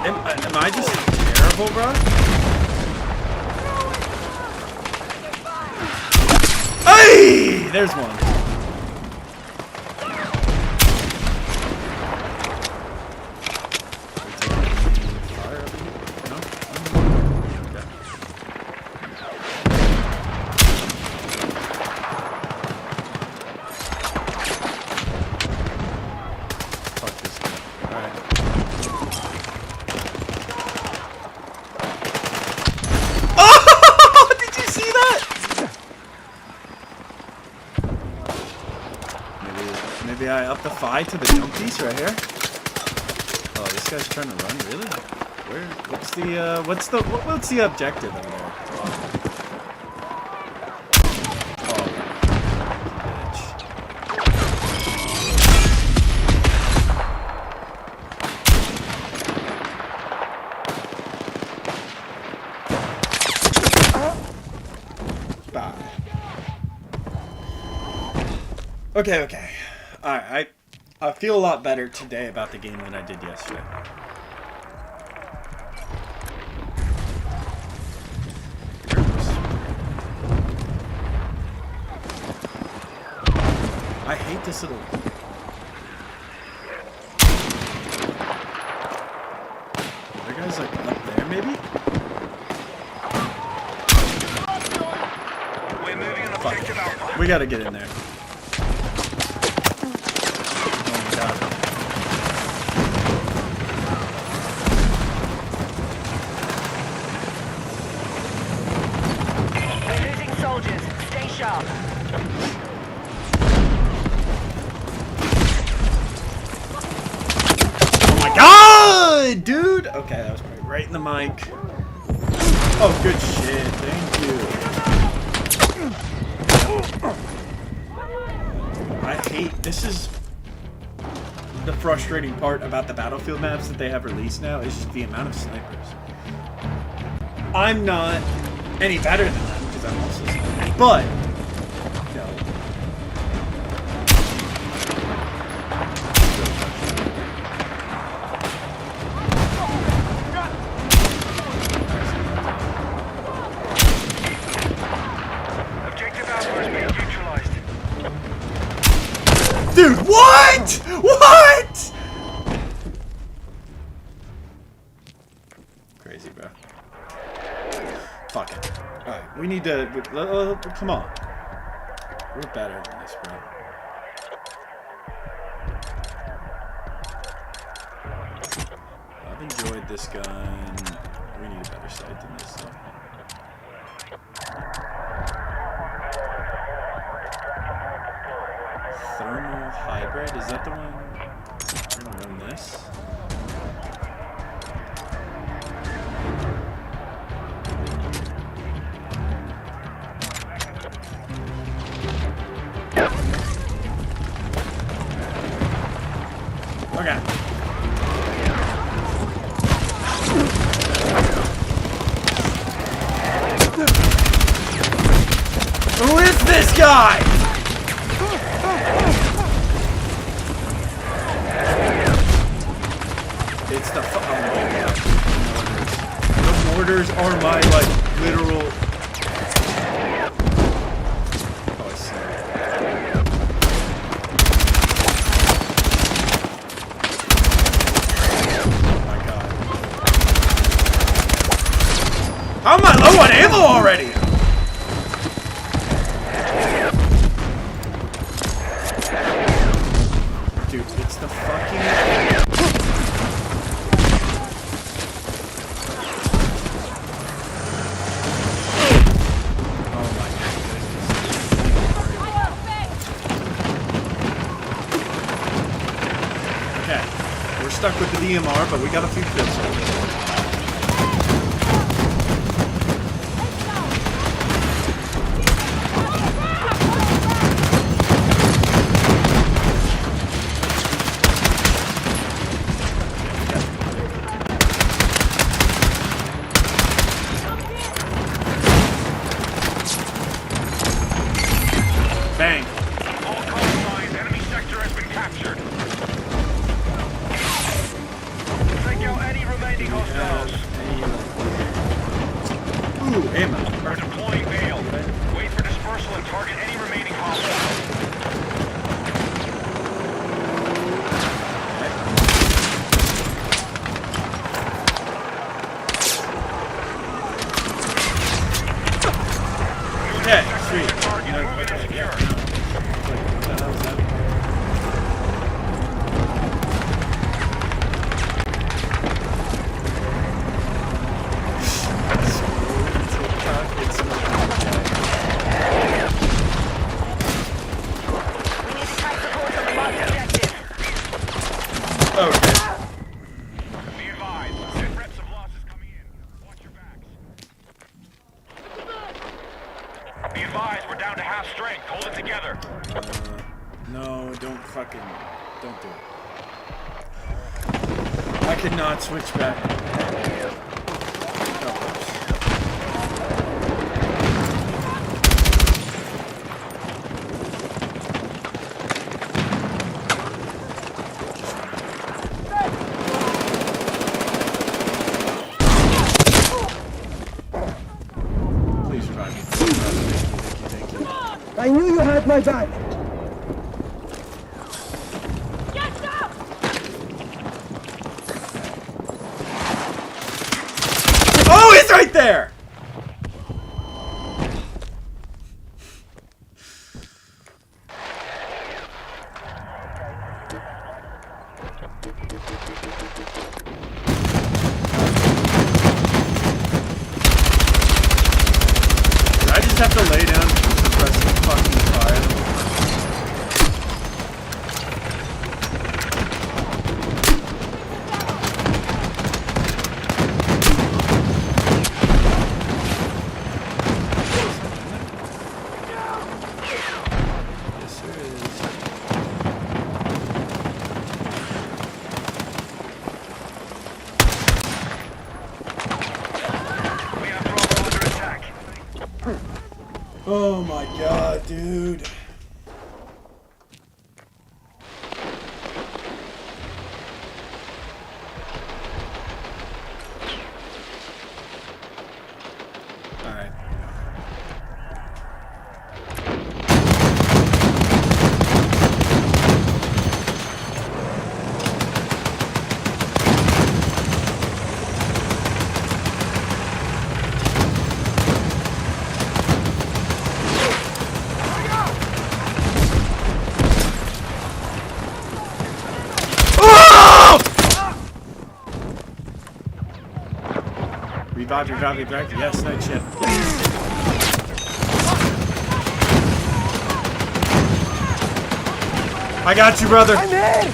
Am I just terrible, bro? Hey! There's one. Fuck this guy. Alright. Oh! Did you see that? Maybe I up the fight to the jump piece right here. Oh, this guy's trying to run, really? Where? What's the objective over there? Oh, bitch. Bye. Okay. Alright, I feel a lot better today about the game than I did yesterday. I hate this little... Are guys like up there maybe? We're moving on objective Alpha. We gotta get in there. Oh my god. We're losing soldiers. Stay sharp. Oh my god, dude! Okay, that was probably right in the mic. Oh, good shit. Thank you. I hate... This is... the frustrating part about the Battlefield maps that they have released now is just the amount of snipers. I'm not any better than them because I'm also sniping, but you know. Objective Alpha is being neutralized. Dude, what? What? Crazy, bro. Fuck it. Alright, we need to... come on. We're better than this, bro. I've enjoyed this gun. We need a better sight than this, though. Thermal hybrid? Is that the one? We're gonna run this. Okay. Who is this guy? It's the oh my god. The mortars are my like literal. Oh, I see. Oh my god. How am I low on ammo already? Dude, it's the fucking. Stuck with the DMR, but we got a few kills. Bang. All coastlines, enemy sector has been captured. Take out any remaining hostiles. Ooh, ammo. We're deploying bail. Wait for dispersal and target any remaining hostiles. Okay, sweet. Target moving and secure. What the hell is that? We need attack support on the marked objective. Okay. Be advised, good reps of losses coming in. Watch your backs. Be advised, we're down to half strength. Hold it together. No, don't do it. I cannot switch back. No. Please revive me. Thank you. I knew you had my back. Oh, he's right there! Did I just have to lay down suppressing fucking fire? Oh my god, dude. Alright. Revive. Yes, night shift. I got you, brother. I'm in!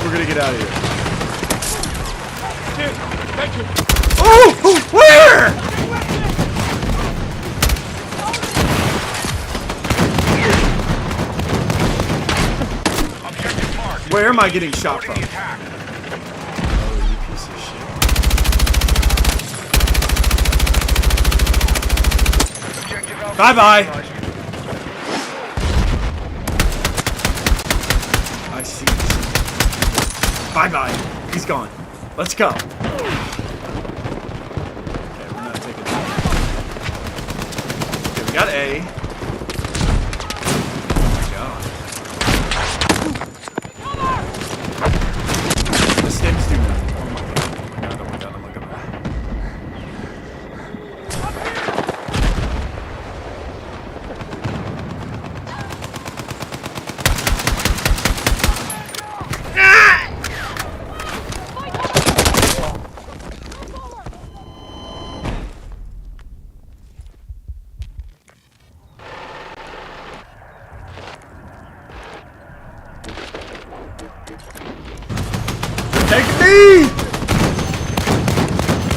We're gonna get out of here. Dude, thank you. Oh! Where? Objective marked. Where am I getting shot Supporting from? the attack. Oh, you piece of shit. Objective Alpha Bye-bye. neutralized. I see. Bye-bye. He's gone. Let's go. Okay, we're not taking that. Okay, we got A. Oh my god. The sticks do nothing. Oh my god. Oh my god. Take me!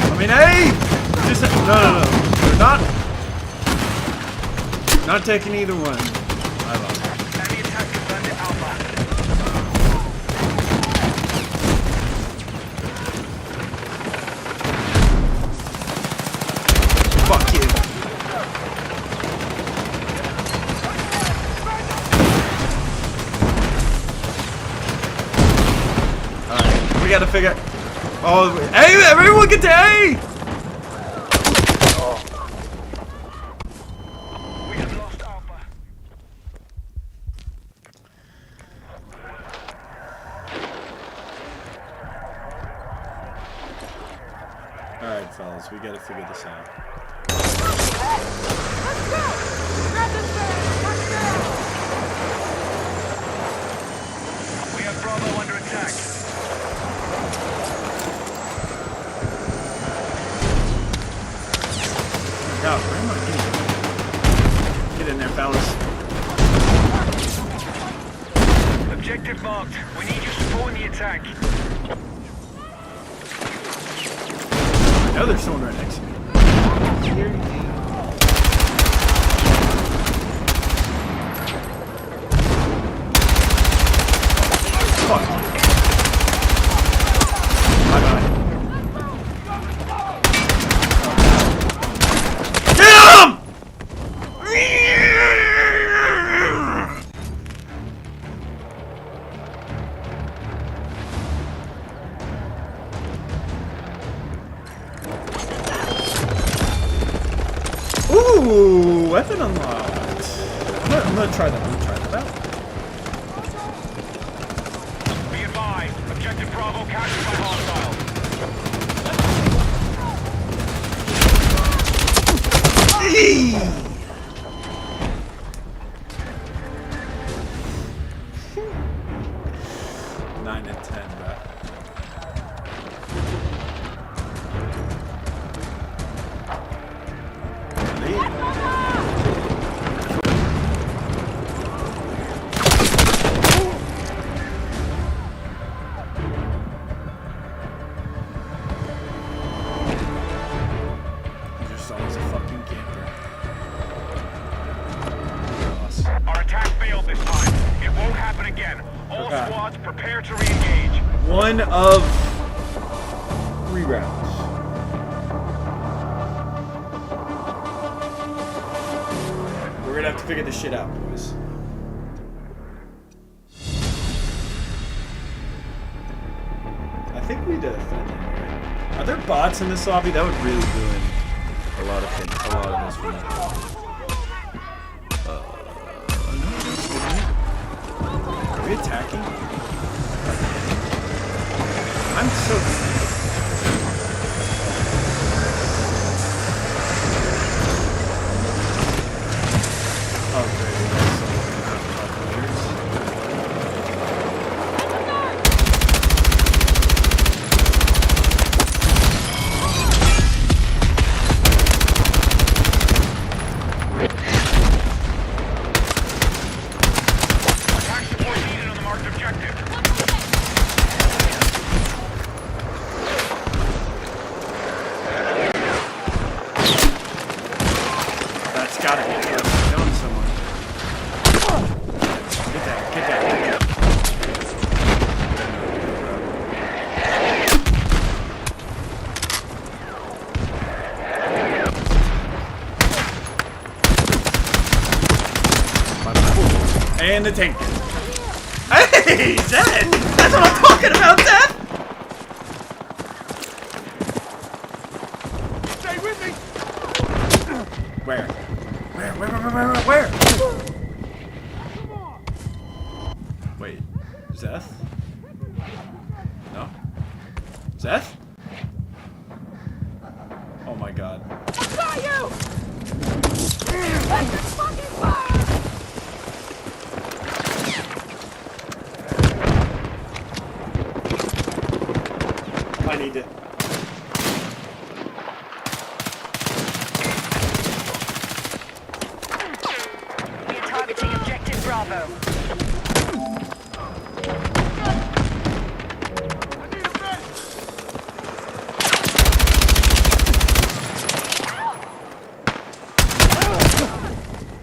I mean, hey! Just no. They're not taking either one. I love it. Enemy attack confirmed at Alpha. Fuck you. Alright, we gotta figure. Oh, hey, everyone get to A! We have lost Alpha. Alright, fellas, we gotta figure this out. We have Bravo under attack. God, where am I getting? Get in there, fellas. Objective marked. We need you supporting the attack. I know there's someone right next to me. Fuck. Bye-bye. Get him! Ooh, weapon unlocked. I'm gonna try that. out. Be advised. Objective Bravo captured by hostiles. Eee! 9 and 10, bro. Just always a fucking camper. Our attack failed this time. It won't happen again. All Okay. squads prepare to re-engage. One of 3 rounds. have to figure this shit out, boys. I think we defended, right? Are there bots in this lobby? That would really ruin a lot of things. A lot of this for me. Are we attacking? I'm so. Oh, great. Attack support needed on the marked objective. That's gotta be killing someone. Get that, get that, get that. And the tank. Hey, Zed! That's what I'm talking about, Zed! Stay with me! Where? Where? Wait, Zeth? No? Zeth? Oh my god. I need it. We are targeting objective Bravo.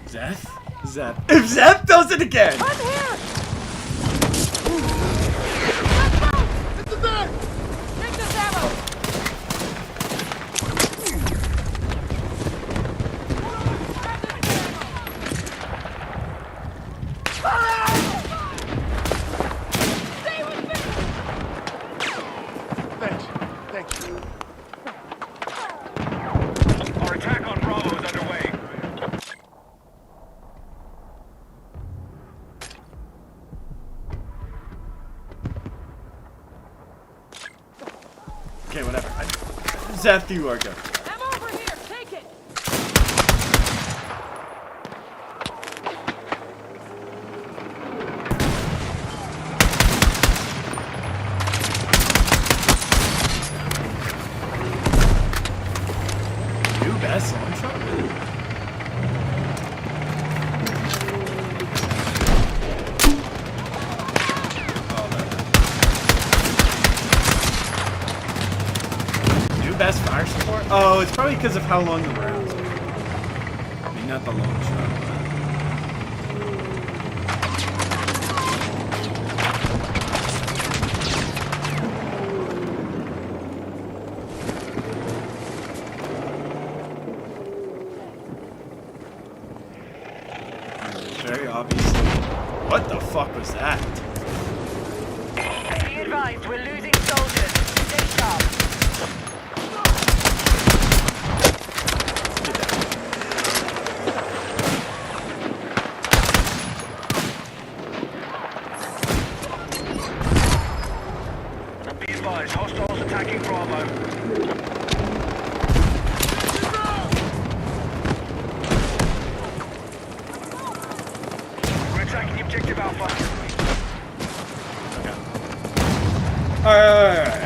Zeth? Zeth. If Zeth does it again! I'm here! Take this ammo! Stay with me! Thanks. Our attack on Bravo is underway. Okay, whatever. Zeth, you are good. I'm over here! Take it! New best long shot? New best fire support? Oh, it's probably because of how long the rounds are. I mean, not the long shot. Very obviously. What the fuck was that? Be advised, we're losing soldiers. Stay sharp. Be advised, hostiles attacking Bravo. We're attacking objective Alpha. Alright.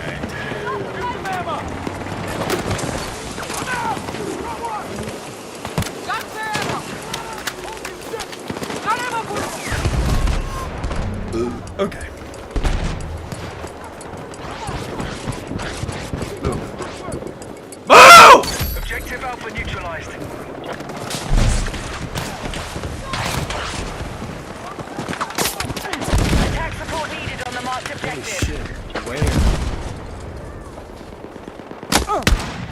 Okay. Move! Objective Alpha neutralized. Attack support needed on the marked objective. Shit. Where?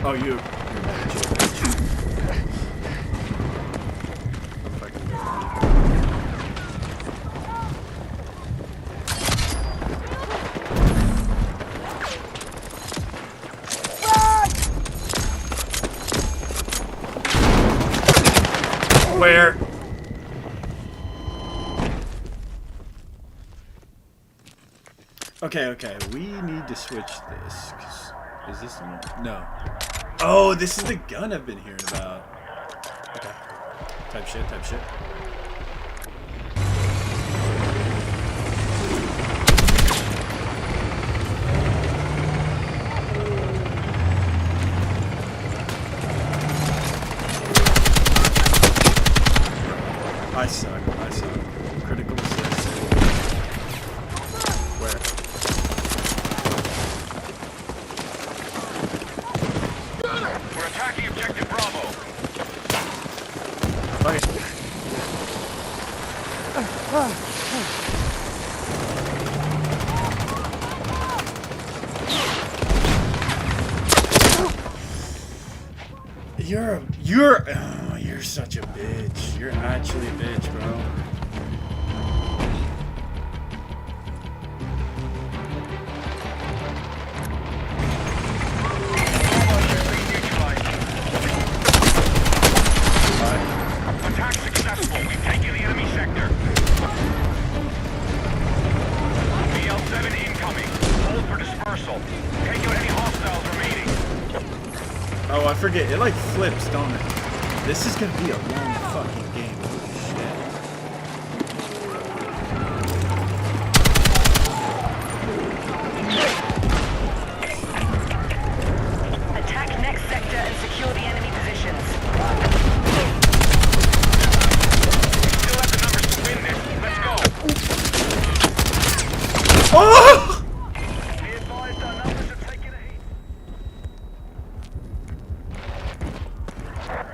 Oh, you're Where? Okay, we need to switch this. 'Cause is this the one? No. Oh, this is the gun I've been hearing about. Okay. Type shit. I suck. Critical assist. Where? We're attacking objective Bravo. Okay. You're such a bitch. You're actually a bitch, bro. Attack successful. We've taken the enemy sector. BL-7 incoming. Hold for dispersal. Take out any hostiles remaining. Oh, I forget. It like flips, don't it? This is gonna be a long fucking game. Holy shit. Attack next sector and secure the enemy positions. Still have the numbers to win this. Let's go. Oh! Be advised our numbers have taken a hit.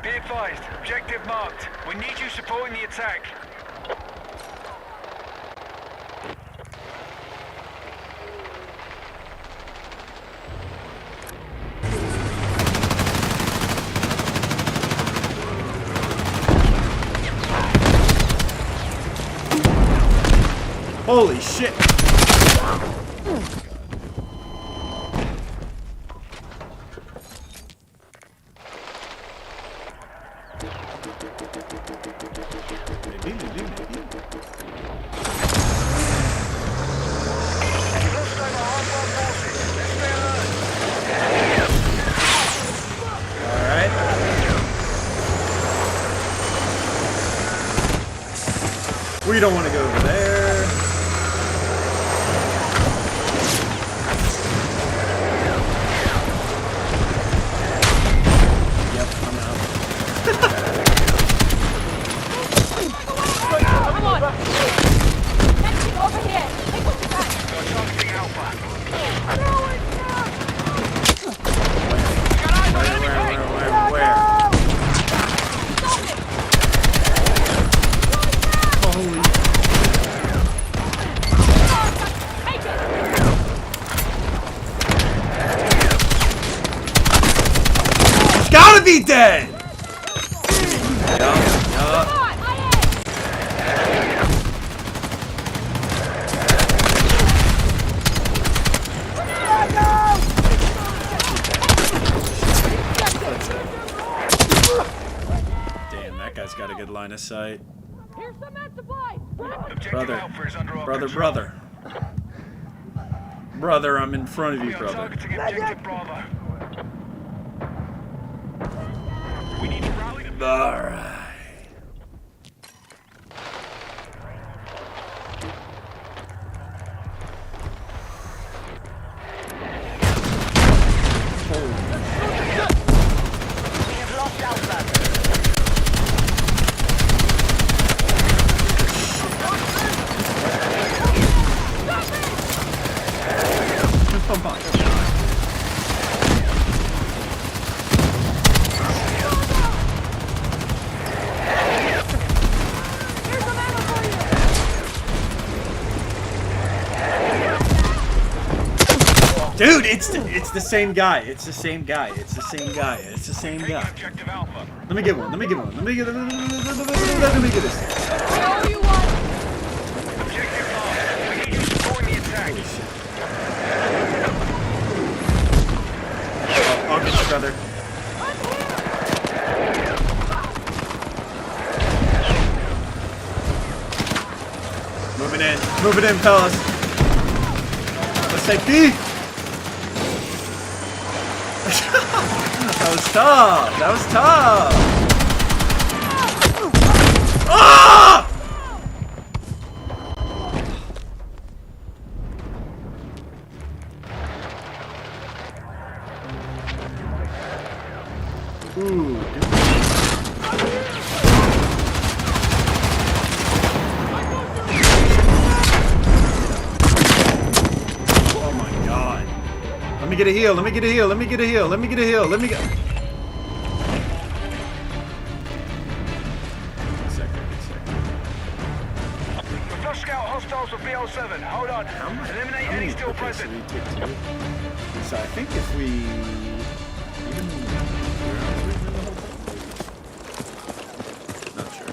Be advised. Objective marked. We need you supporting the attack. Holy shit. Maybe. Alright. We don't want to go over there. Yep, I'm out. Come on! Next over here! Take what you got! You're targeting Alpha. Where? Holy. He's gotta be dead! Yup. Damn, that guy's got a good line of sight. Here's some med supply! Objective Brother. Alpha is under our control. Brother, I'm in front of you, We are brother. targeting objective Bravo. We need to rally the Alright. We have lost Alpha. Come on. Here's some ammo for you! Dude, it's the same guy. It's the same guy. taking objective Alpha. Let me get one. Let me get this. All you want! Objective lost. We need you supporting the attack. Holy shit. I'll get you, brother. Move it in, fellas. Let's take B. That was tough. That was tough. Ah! Ooh. Oh my god. Let me get a heal. Let me get a heal. Let me get a heal. Let me get a heal. Let me get. The first scout hostiles for BL7. Hold on. Eliminate any still Okay, present. so we took 2. So I think if we even not sure.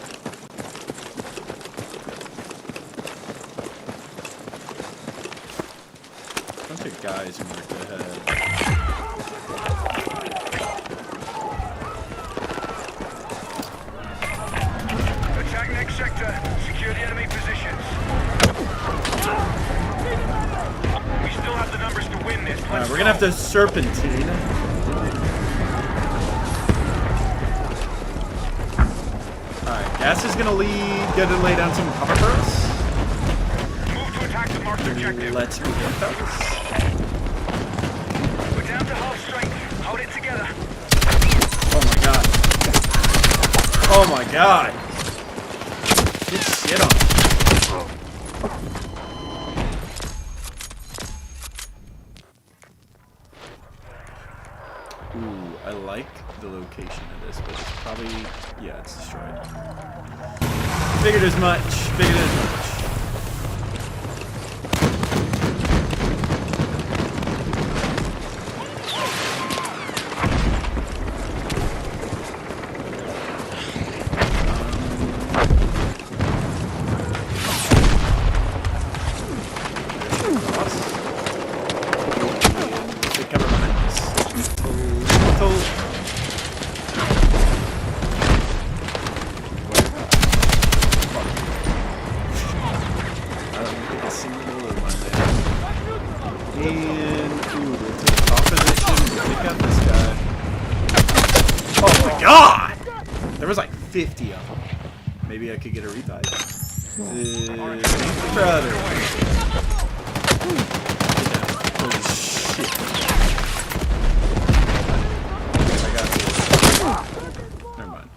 Bunch of guys marked ahead. Attack next sector. Secure the enemy positions. We still have the numbers to win this. Alright, we're gonna have to serpentine. Alright, gas is gonna lay down some cover for us. Move to attack the marked objective. Let's begin, fellas. We're down to half strength. Hold it together. Oh my god. Oh my god. Get shit on. Ooh, I like the location of this, but it's probably, yeah, it's destroyed. Figured as much. Figured as much. Oh my god! There was like 50 of them. Maybe I could get a revive. Brother. Holy shit. I got this. Never mind.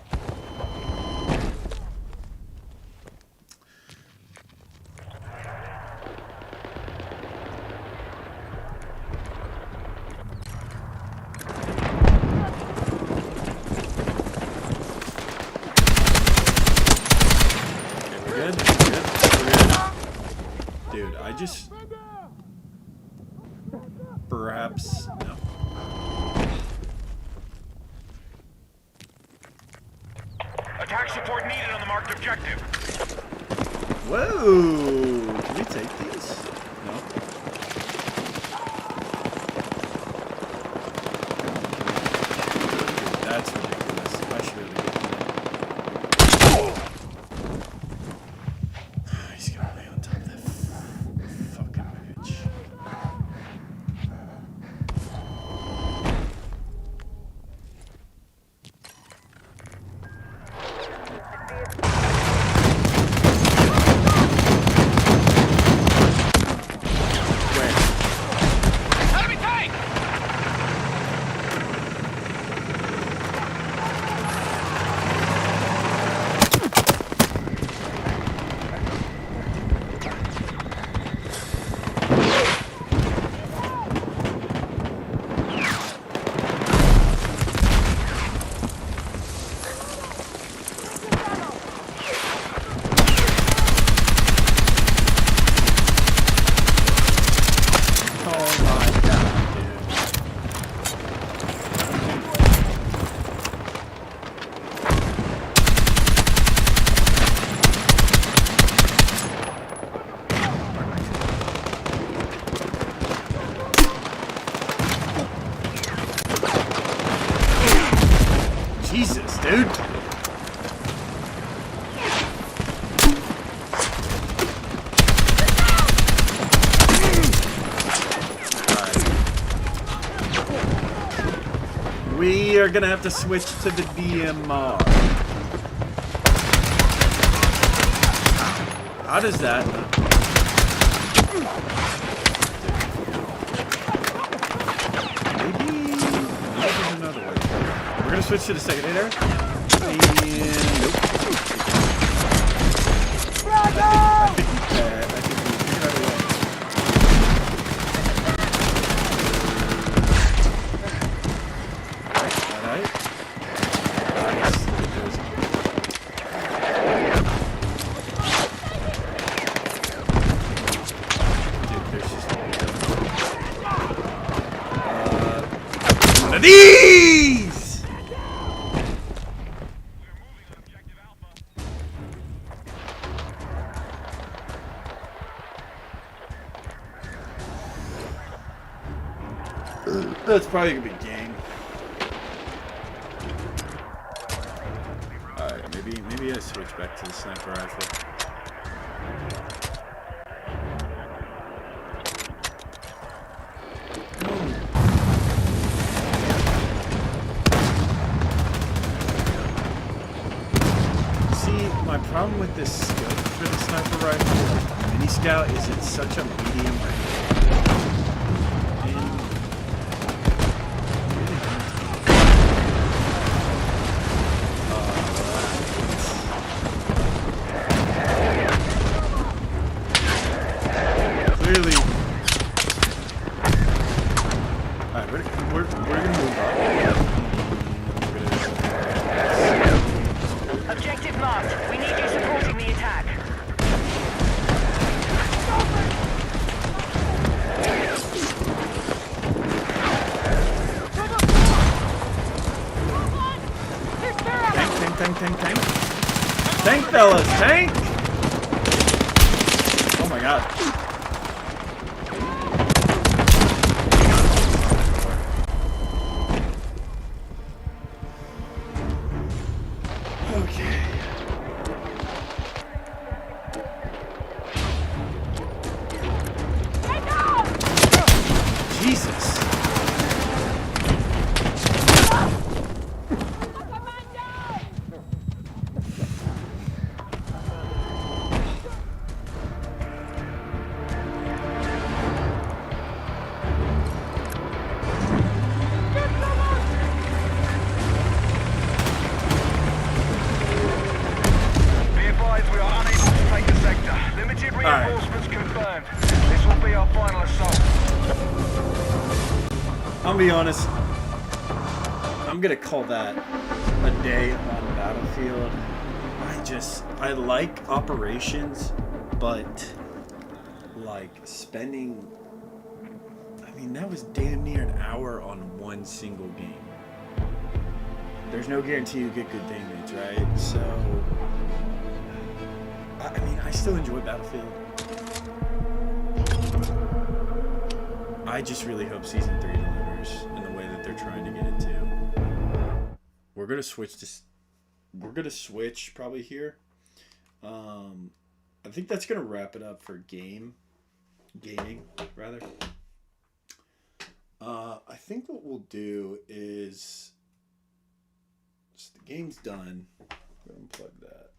Good. Dude, I just... Perhaps... No. Attack support needed on the marked objective. Whoa! Can we take these? No? Dude, that's ridiculous. I should really get He's gonna lay on top of that fucking bitch. Enemy tank! Jesus, dude. We are gonna have to switch to the DMR. How does that? Maybe there's another way. We're gonna switch to the secondary. And nope. I think we figured out a way. Alright. One of these! That's probably gonna be game. Alright, maybe I switch back to the sniper rifle. See, my problem with this scope for the sniper rifle, mini scout, is it's such a medium range. Clearly. Alright, we're gonna move up. Objective marked. We need you supporting the attack. Tank. Tank, fellas, tank! Oh my god. Okay. Jesus. Be advised we are unable to take the sector. Limited reinforcements confirmed. This will be our final assault. I'll be honest. I'm gonna call that a day on Battlefield. I like operations, but like spending, I mean, that was damn near an hour on one single game. There's no guarantee you get good damage, right? So, I mean, I still enjoy Battlefield. I just really hope Season 3 delivers in the way that they're trying to get it to. We're gonna switch probably here. I think that's gonna wrap it up for gaming rather. I think what we'll do is, the game's done. Go and unplug that.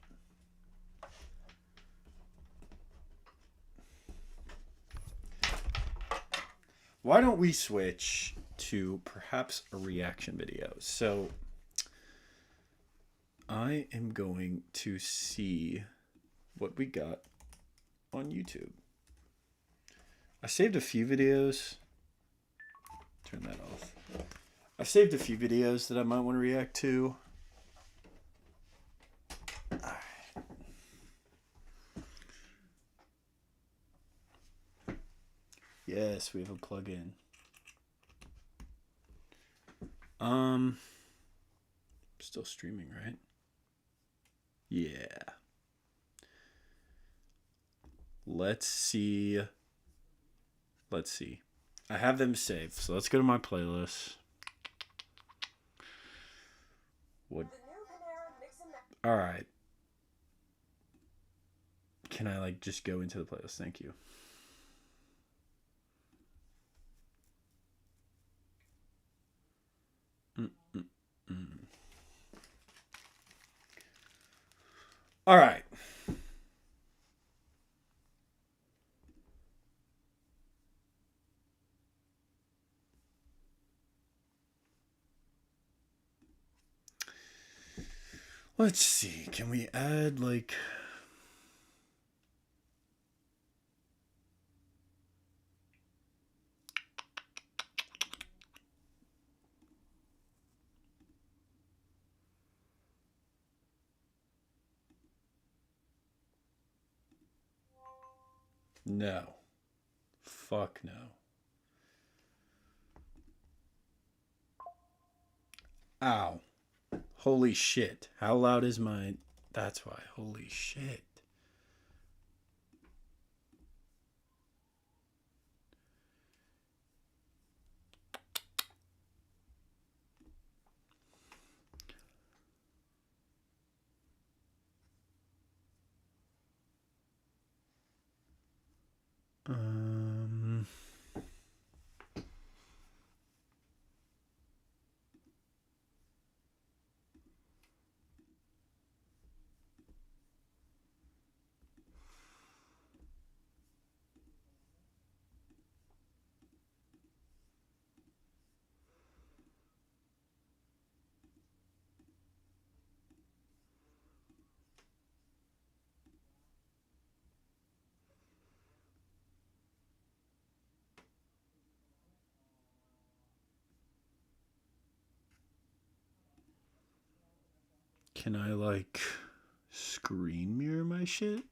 Why don't we switch to perhaps a reaction video? So I am going to see what we got on YouTube. I saved a few videos. Turn that off. I saved a few videos that I might want to react to. Yes, we have a plugin. Still streaming, right? Yeah. Let's see. I have them saved, so let's go to my playlist. What? All right. Can I just go into the playlist? Thank you. All right. Let's see. Can we add like... No. Fuck no. Ow. Holy shit. How loud is mine? That's why. Holy shit. Um... Can I, like, screen mirror my shit?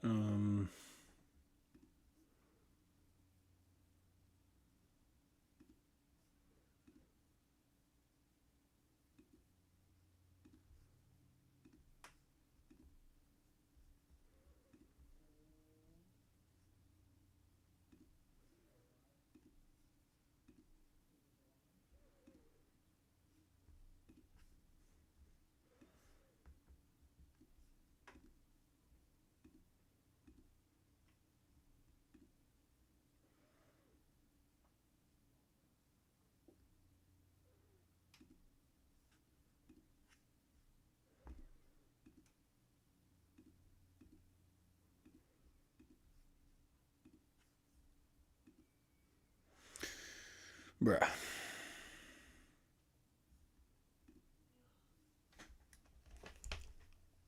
Um... Bruh.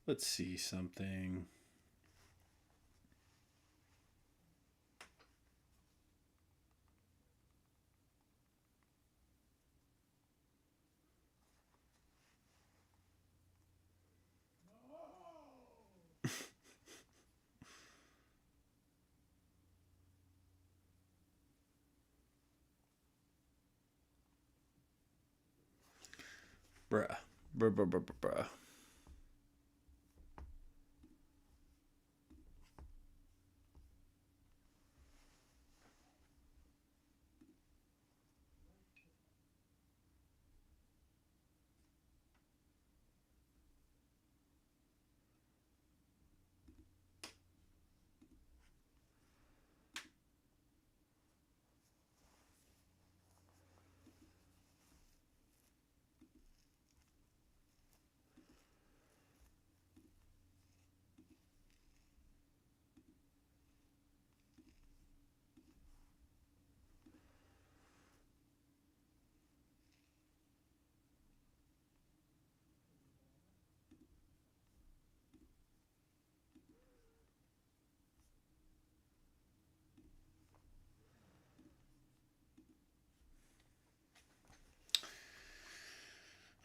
Let's see something. Bruh. Bruh.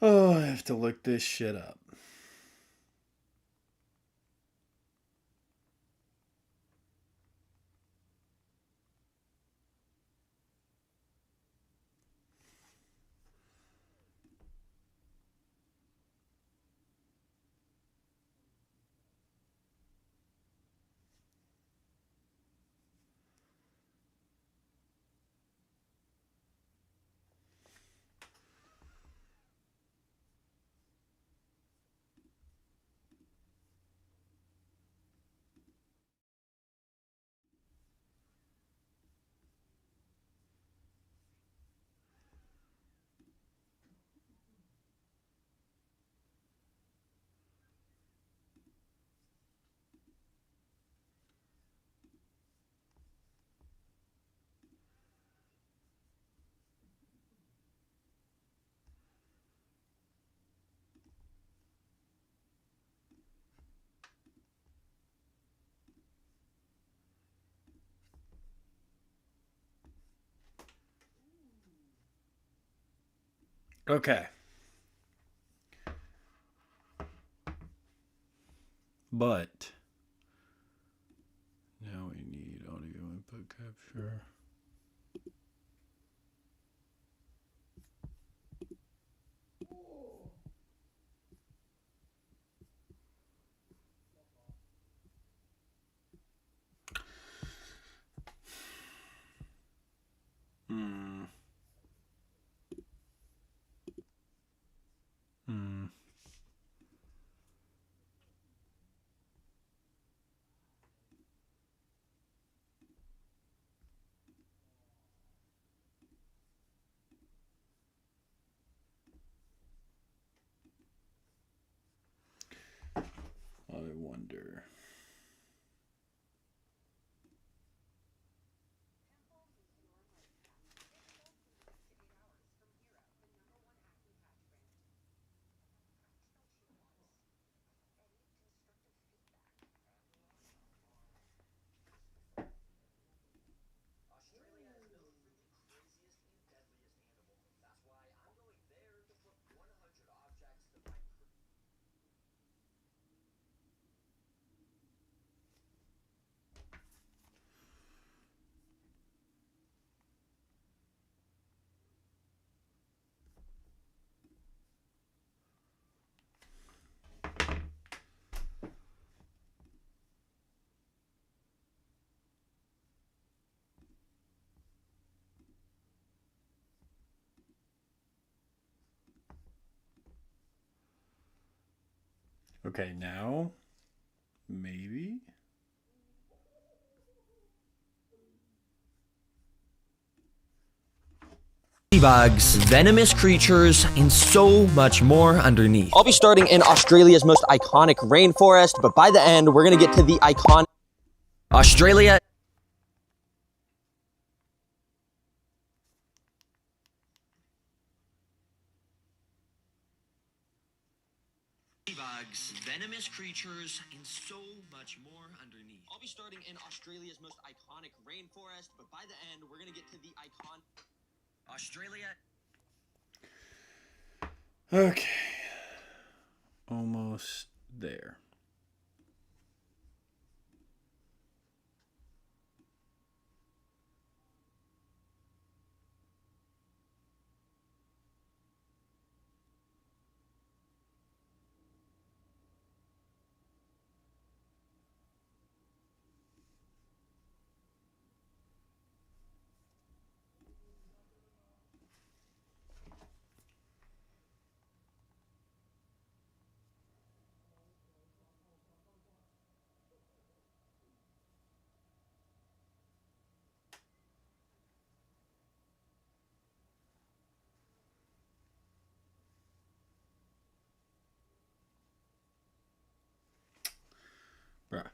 Oh, I have to look this shit up. Okay. But now we need audio input capture. I wonder. Okay, now maybe. Bugs, venomous creatures, and so much more underneath. I'll be starting in Australia's most iconic rainforest, but by the end, we're gonna get to the iconic Australia. Bugs, venomous creatures, and so much more underneath. I'll be starting in Australia's most iconic rainforest, but by the end, we're gonna get to the iconic Australia. Okay. Almost there. Bruh.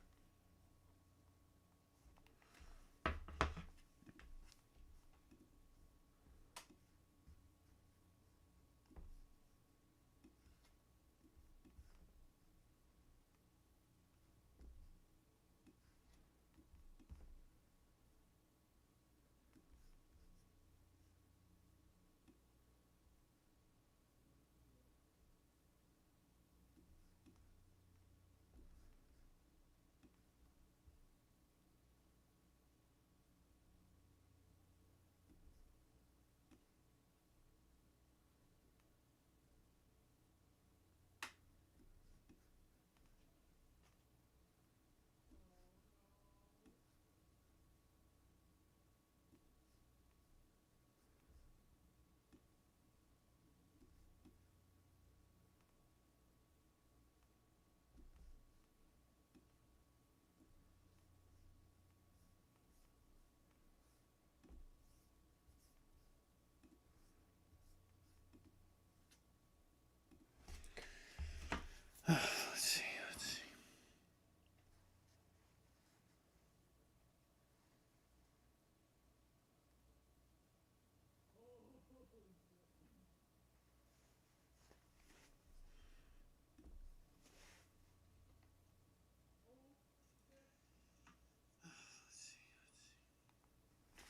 Let's see.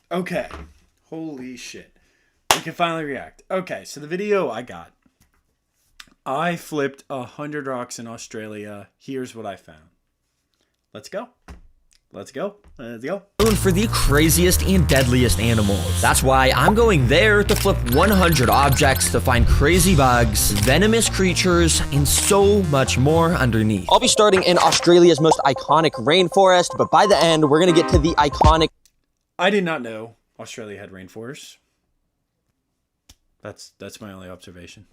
Okay. Holy shit. We can finally react. Okay, so the video I got. I flipped 100 rocks in Australia. Here's what I found. Let's go. Let's go. Let's go. For the craziest and deadliest animals. That's why I'm going there to flip 100 objects to find crazy bugs, venomous creatures, and so much more underneath. I'll be starting in Australia's most iconic rainforest, but by the end, we're gonna get to the iconic... I did not know Australia had rainforests. That's my only observation.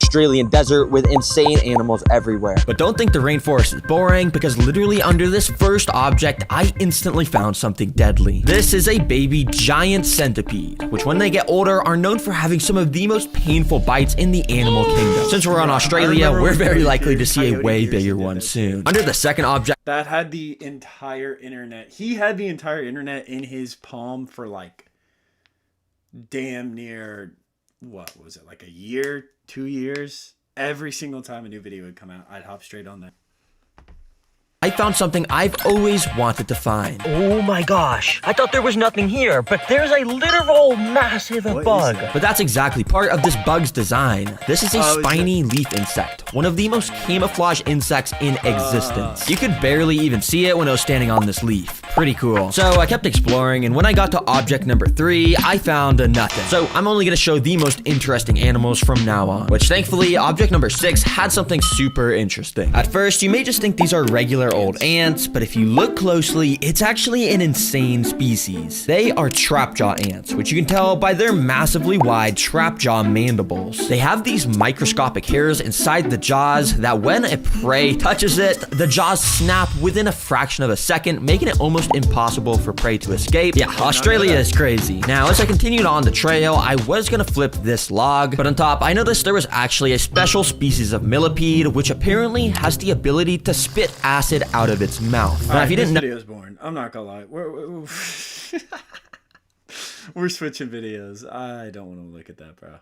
Australian desert with insane animals everywhere. But don't think the rainforest is boring, because literally under this first object, I instantly found something deadly. This is a baby giant centipede, which when they get older are known for having some of the most painful bites in the animal kingdom. Since we're on Australia, we're very likely to see a way bigger one soon. Under the second object, that had the entire internet. He had the entire internet in his palm for like damn near, what was it, like a year, 2 years? Every single time a new video would come out, I'd hop straight on that. I found something I've always wanted to find. Oh my gosh, I thought there was nothing here, but there's a literal massive bug. But that's exactly part of this bug's design. This is a spiny leaf insect, one of the most camouflaged insects in existence. You could barely even see it when I was standing on this leaf. Pretty cool. So I kept exploring, and when I got to object number 3, I found nothing. So I'm only gonna show the most interesting animals from now on, which thankfully object number 6 had something super interesting. At first, you may just think these are regular old ants, but if you look closely, it's actually an insane species. They are trapjaw ants, which you can tell by their massively wide trapjaw mandibles. They have these microscopic hairs inside the jaws that when a prey touches it, the jaws snap within a fraction of a second, making it almost impossible for prey to escape. Yeah, Australia is crazy. Now, as I continued on the trail, I was gonna flip this log, but on top, I noticed there was actually a special species of millipede, which apparently has the ability to spit acid out of its mouth. Now, if you didn't know, video's boring. I'm not gonna lie. We're switching videos. I don't want to look at that, bro.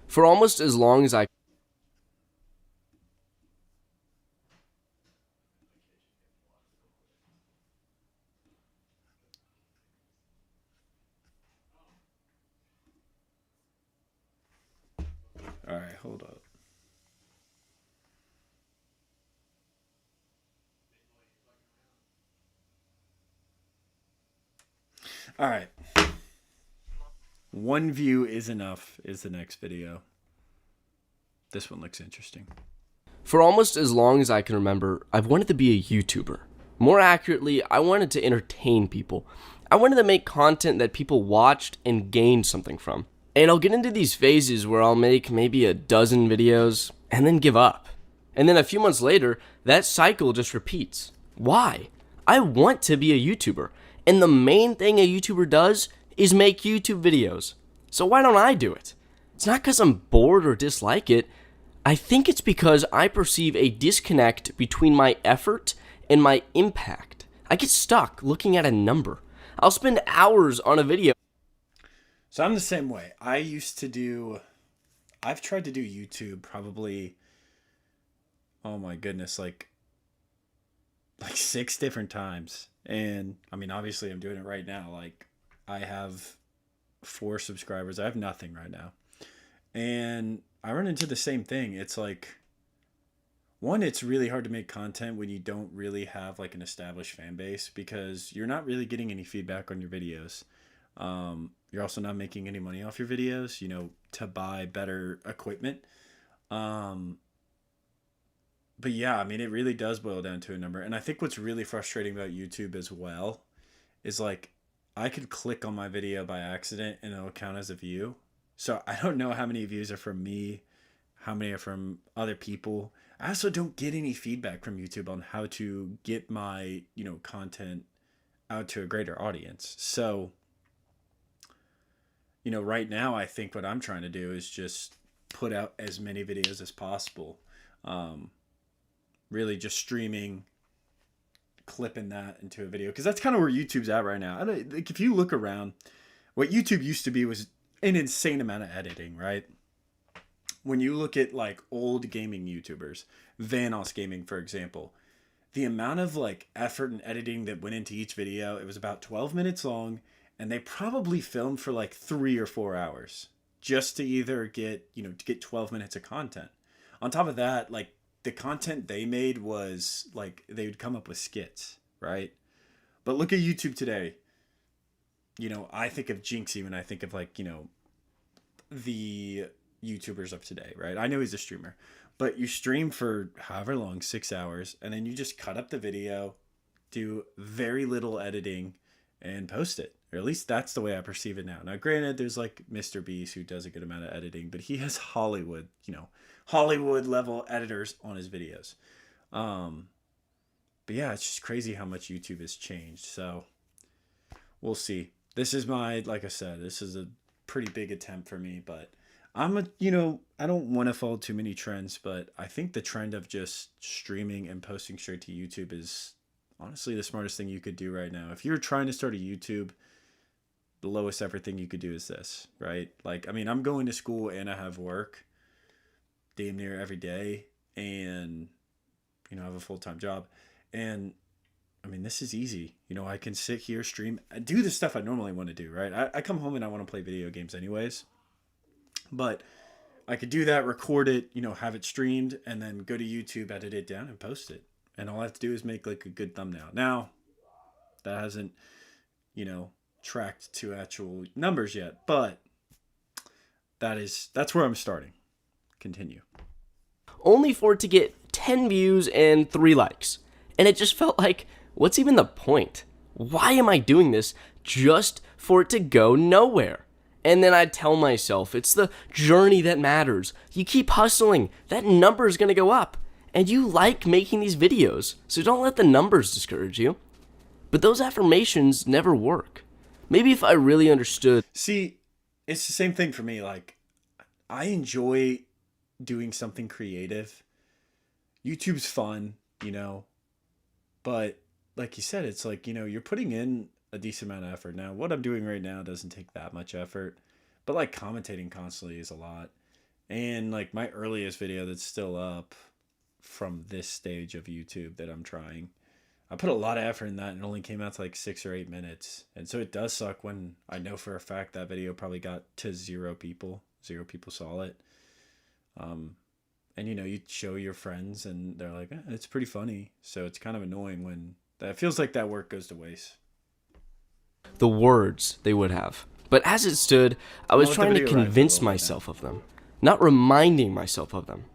For almost as long as I... All right, hold up. All right. One view is enough is the next video. This one looks interesting. For almost as long as I can remember, I've wanted to be a YouTuber. More accurately, I wanted to entertain people. I wanted to make content that people watched and gained something from. And I'll get into these phases where I'll make maybe a dozen videos and then give up. And then a few months later, that cycle just repeats. Why? I want to be a YouTuber. And the main thing a YouTuber does is make YouTube videos. So why don't I do it? It's not because I'm bored or dislike it. I think it's because I perceive a disconnect between my effort and my impact. I get stuck looking at a number. I'll spend hours on a video. So I'm the same way. I've tried to do YouTube probably, oh my goodness, like 6 different times. And I mean, obviously I'm doing it right now. Like I have 4 subscribers. I have nothing right now. And I run into the same thing. It's like, one, it's really hard to make content when you don't really have like an established fan base, because you're not really getting any feedback on your videos. You're also not making any money off your videos, to buy better equipment. But yeah, I mean, it really does boil down to a number. And I think what's really frustrating about YouTube as well is like, I could click on my video by accident and it'll count as a view. So I don't know how many views are from me, how many are from other people. I also don't get any feedback from YouTube on how to get my, content out to a greater audience. So, right now, I think what I'm trying to do is just put out as many videos as possible. Really just streaming, clipping that into a video, because that's kind of where YouTube's at right now. Like, if you look around, what YouTube used to be was an insane amount of editing, right? When you look at like old gaming YouTubers, Vanoss Gaming, for example, the amount of like effort and editing that went into each video, it was about 12 minutes long, and they probably filmed for like 3 or 4 hours just to either get, to get 12 minutes of content. On top of that, like the content they made was like they would come up with skits, right? But look at YouTube today. I think of Jinxie when I think of like, the YouTubers of today, right? I know he's a streamer, but you stream for however long, 6 hours, and then you just cut up the video, do very little editing, and post it. Or at least that's the way I perceive it now. Now, granted, there's like Mr. Beast who does a good amount of editing, but he has Hollywood level editors on his videos. But yeah, it's just crazy how much YouTube has changed. So we'll see. This is like I said, this is a pretty big attempt for me, but I don't want to follow too many trends, but I think the trend of just streaming and posting straight to YouTube is honestly the smartest thing you could do right now. If you're trying to start a YouTube, the lowest effort thing you could do is this, right? Like, I mean, I'm going to school and I have work damn near every day, and I have a full-time job, and I mean, this is easy. I can sit here, stream, do the stuff I normally want to do, right? I come home and I want to play video games anyways, but I could do that, record it, have it streamed, and then go to YouTube, edit it down, and post it. And all I have to do is make like a good thumbnail. Now, that hasn't, tracked to actual numbers yet, but that's where I'm starting. Continue. Only for it to get 10 views and 3 likes. And it just felt like, what's even the point? Why am I doing this just for it to go nowhere? And then I tell myself, it's the journey that matters. You keep hustling, that number is going to go up. And you like making these videos, so don't let the numbers discourage you. But those affirmations never work. Maybe if I really understood. See, it's the same thing for me. Like, I enjoy doing something creative. YouTube's fun, but like you said, it's like, you're putting in a decent amount of effort. Now, what I'm doing right now doesn't take that much effort, but like commentating constantly is a lot. And like my earliest video that's still up from this stage of YouTube that I'm trying, I put a lot of effort in that, and it only came out to like 6 or 8 minutes. And so it does suck when I know for a fact that video probably got to 0 people. 0 people saw it. And you show your friends and they're like, it's pretty funny. So it's kind of annoying when that feels like that work goes to waste. The words they would have. But as it stood, I was trying to convince myself of them, not reminding myself of them.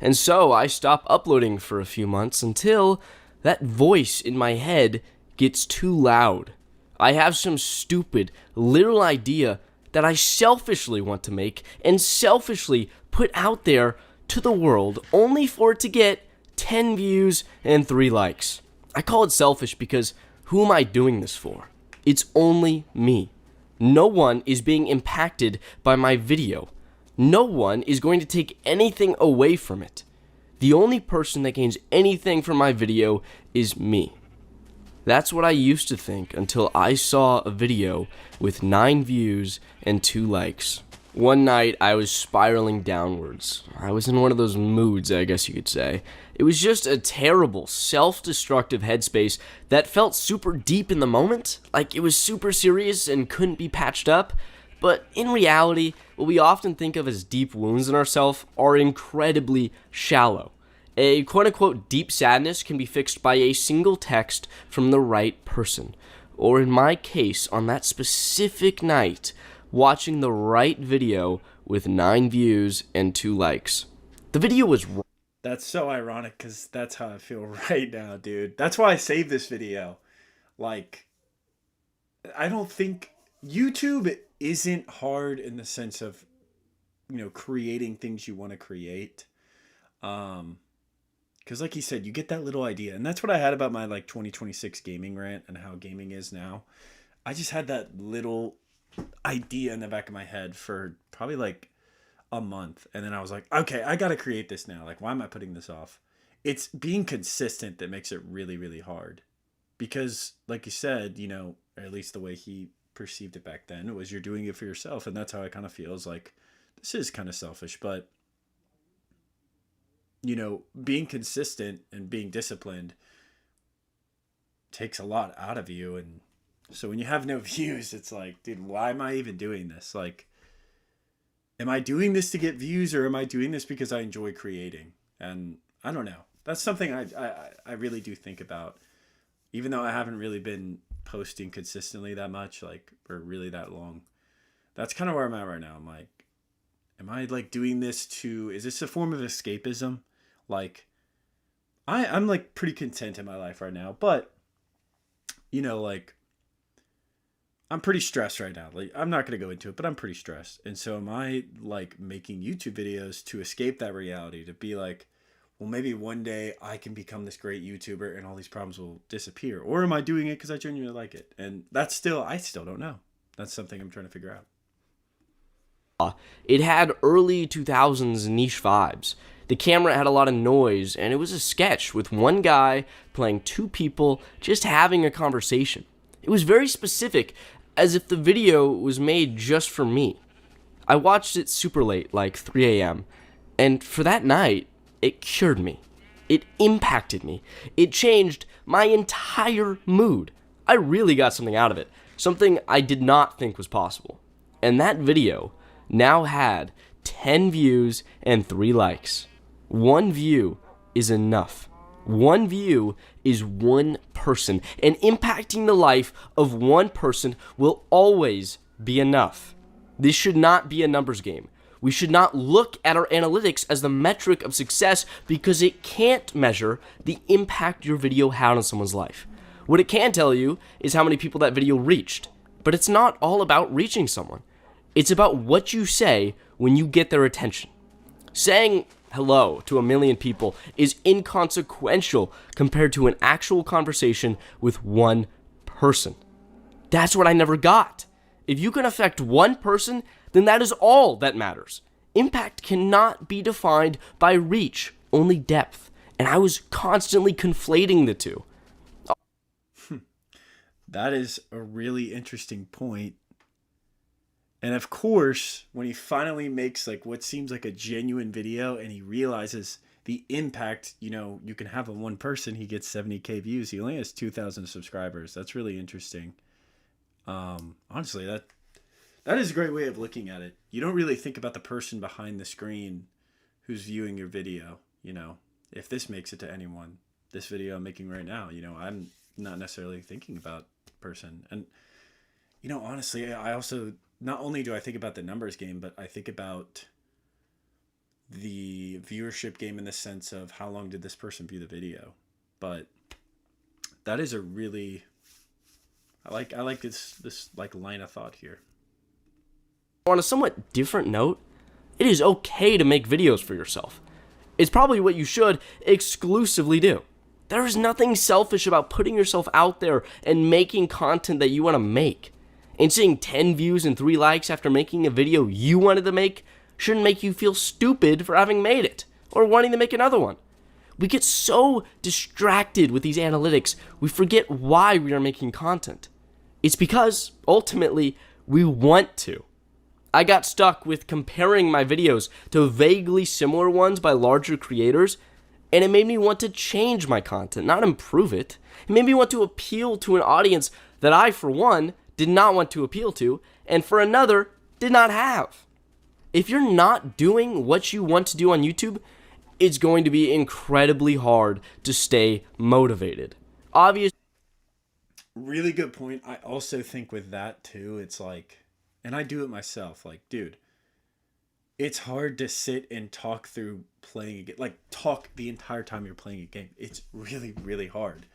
And so I stopped uploading for a few months until that voice in my head gets too loud. I have some stupid little idea that I selfishly want to make and selfishly put out there to the world, only for it to get 10 views and 3 likes. I call it selfish because who am I doing this for? It's only me. No one is being impacted by my video. No one is going to take anything away from it. The only person that gains anything from my video is me. That's what I used to think until I saw a video with 9 views and 2 likes. One night, I was spiraling downwards. I was in one of those moods, I guess you could say. It was just a terrible, self-destructive headspace that felt super deep in the moment, like it was super serious and couldn't be patched up. But in reality, what we often think of as deep wounds in ourselves are incredibly shallow. A quote-unquote deep sadness can be fixed by a single text from the right person. Or in my case, on that specific night, watching the right video with 9 views and 2 likes. The video was... That's so ironic because that's how I feel right now, dude. That's why I saved this video. Like, I don't think... YouTube isn't hard in the sense of, creating things you want to create. Because like you said, you get that little idea. And that's what I had about my, 2026 gaming rant and how gaming is now. I just had that little idea in the back of my head for probably a month, and then I was like, okay, I gotta create this now. Why am I putting this off? It's being consistent that makes it really, really hard, because like you said, or at least the way he perceived it back then, it was you're doing it for yourself, and that's how I kind of feel. Is like, this is kind of selfish, but being consistent and being disciplined takes a lot out of you. And so when you have no views, it's like, dude, why am I even doing this? Like, am I doing this to get views, or am I doing this because I enjoy creating? And I don't know. That's something I really do think about, even though I haven't really been posting consistently that much, like, or really that long. That's kind of where I'm at right now. I'm like, am I like doing this is this a form of escapism? Like, I'm like pretty content in my life right now, but you know, like, I'm pretty stressed right now. Like, I'm not going to go into it, but I'm pretty stressed. And so am I like making YouTube videos to escape that reality, to be like, well, maybe one day I can become this great YouTuber and all these problems will disappear? Or am I doing it because I genuinely like it? And I still don't know. That's something I'm trying to figure out. It had early 2000s niche vibes. The camera had a lot of noise, and it was a sketch with one guy playing two people just having a conversation. It was very specific, as if the video was made just for me. I watched it super late, like 3 a.m., and for that night, it cured me. It impacted me. It changed my entire mood. I really got something out of it, something I did not think was possible. And that video now had 10 views and 3 likes. 1 view is enough. 1 view is 1 person, and impacting the life of 1 person will always be enough. This should not be a numbers game. We should not look at our analytics as the metric of success, because it can't measure the impact your video had on someone's life. What it can tell you is how many people that video reached, but it's not all about reaching someone. It's about what you say when you get their attention. Saying hello to 1 million people is inconsequential compared to an actual conversation with 1 person. That's what I never got. If you can affect 1 person, then that is all that matters. Impact cannot be defined by reach, only depth. And I was constantly conflating the two. That is a really interesting point. And of course, when he finally makes like what seems like a genuine video and he realizes the impact, you know, you can have on 1 person, he gets 70K views. He only has 2,000 subscribers. That's really interesting. Honestly, that is a great way of looking at it. You don't really think about the person behind the screen who's viewing your video. You know, if this makes it to anyone, this video I'm making right now, you know, I'm not necessarily thinking about the person. And, you know, honestly, I also, not only do I think about the numbers game, but I think about the viewership game in the sense of how long did this person view the video. But that is a really, I like this like line of thought here. On a somewhat different note, it is okay to make videos for yourself. It's probably what you should exclusively do. There is nothing selfish about putting yourself out there and making content that you want to make. And seeing 10 views and 3 likes after making a video you wanted to make shouldn't make you feel stupid for having made it or wanting to make another one. We get so distracted with these analytics, we forget why we are making content. It's because, ultimately, we want to. I got stuck with comparing my videos to vaguely similar ones by larger creators, and it made me want to change my content, not improve it. It made me want to appeal to an audience that I, for one, did not want to appeal to, and for another, did not have. If you're not doing what you want to do on YouTube, it's going to be incredibly hard to stay motivated. Obviously, really good point. I also think with that too, it's like, and I do it myself, like, dude, it's hard to sit and talk through playing a game, like talk the entire time you're playing a game. It's really, really hard.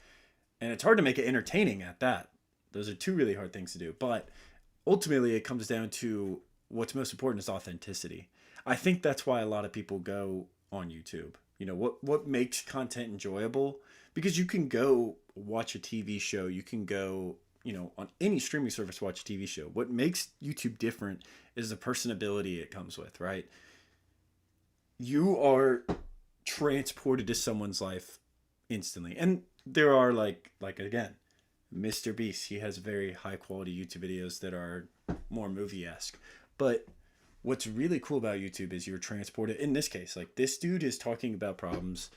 And it's hard to make it entertaining at that. Those are 2 really hard things to do. But ultimately, it comes down to what's most important is authenticity. I think that's why a lot of people go on YouTube. You know, what makes content enjoyable? Because you can go watch a TV show. You can go, you know, on any streaming service, watch a TV show. What makes YouTube different is the personability it comes with, right? You are transported to someone's life instantly. And there are like again, Mr. Beast, he has very high quality YouTube videos that are more movie-esque. But what's really cool about YouTube is you're transported, in this case, like this dude is talking about problems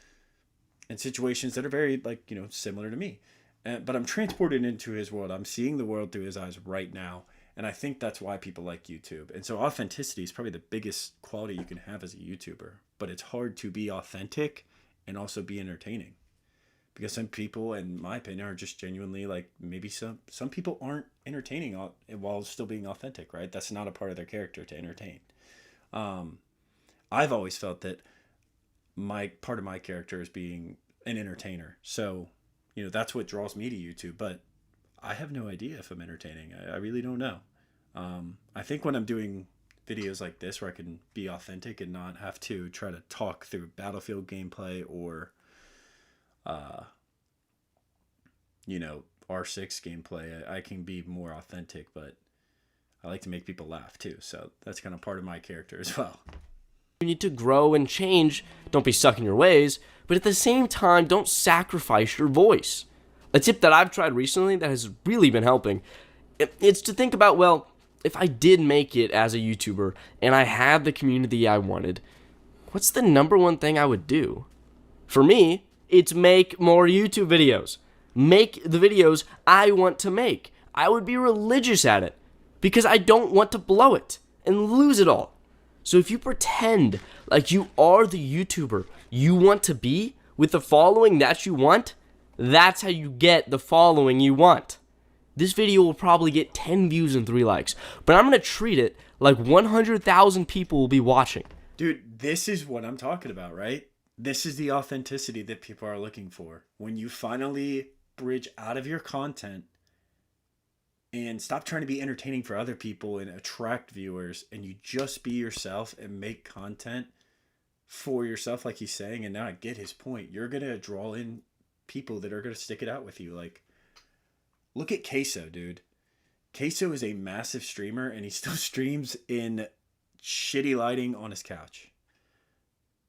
and situations that are very, like, you know, similar to me. but I'm transported into his world. I'm seeing the world through his eyes right now. And I think that's why people like YouTube. And so authenticity is probably the biggest quality you can have as a YouTuber. But it's hard to be authentic and also be entertaining. Because some people, in my opinion, are just genuinely like, maybe some people aren't entertaining while still being authentic, right? That's not a part of their character to entertain. I've always felt that part of my character is being an entertainer. So, that's what draws me to YouTube. But I have no idea if I'm entertaining. I really don't know. I think when I'm doing videos like this where I can be authentic and not have to try to talk through Battlefield gameplay or, R6 gameplay, I can be more authentic, but I like to make people laugh too. So that's kind of part of my character as well. You need to grow and change. Don't be stuck in your ways, but at the same time, don't sacrifice your voice. A tip that I've tried recently that has really been helping, it's to think about, well, if I did make it as a YouTuber and I had the community I wanted, what's the number one thing I would do? For me, it's make more YouTube videos. Make the videos I want to make. I would be religious at it because I don't want to blow it and lose it all. So if you pretend like you are the YouTuber you want to be with the following that you want, that's how you get the following you want. This video will probably get 10 views and 3 likes, but I'm going to treat it like 100,000 people will be watching. Dude, this is what I'm talking about, right? This is the authenticity that people are looking for. When you finally bridge out of your content and stop trying to be entertaining for other people and attract viewers, and you just be yourself and make content for yourself, like he's saying. And now I get his point. You're going to draw in people that are going to stick it out with you. Like, look at Queso, dude. Queso is a massive streamer, and he still streams in shitty lighting on his couch.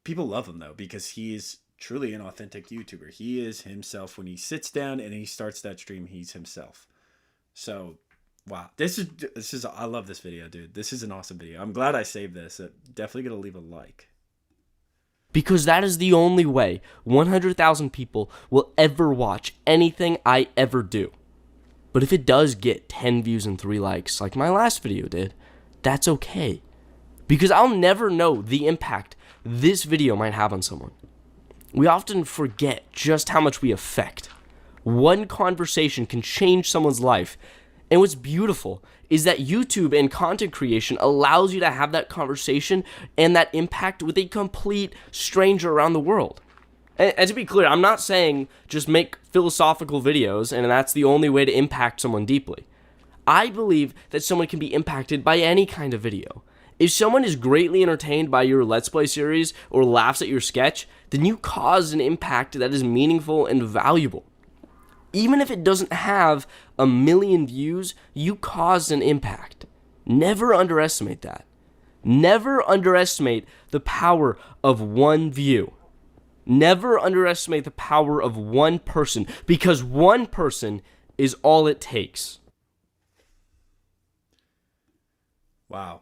People love him, though, because he is truly an authentic YouTuber. He is himself. When he sits down and he starts that stream, he's himself. So, wow. This is I love this video, dude. This is an awesome video. I'm glad I saved this. Definitely going to leave a like. Because that is the only way 100,000 people will ever watch anything I ever do. But if it does get 10 views and 3 likes, like my last video did, that's okay. Because I'll never know the impact this video might have on someone. We often forget just how much we affect. One conversation can change someone's life. And what's beautiful is that YouTube and content creation allows you to have that conversation and that impact with a complete stranger around the world. And to be clear, I'm not saying just make philosophical videos and that's the only way to impact someone deeply. I believe that someone can be impacted by any kind of video. If someone is greatly entertained by your Let's Play series or laughs at your sketch, then you caused an impact that is meaningful and valuable. Even if it doesn't have 1 million views, you caused an impact. Never underestimate that. Never underestimate the power of one view. Never underestimate the power of one person, because one person is all it takes. Wow.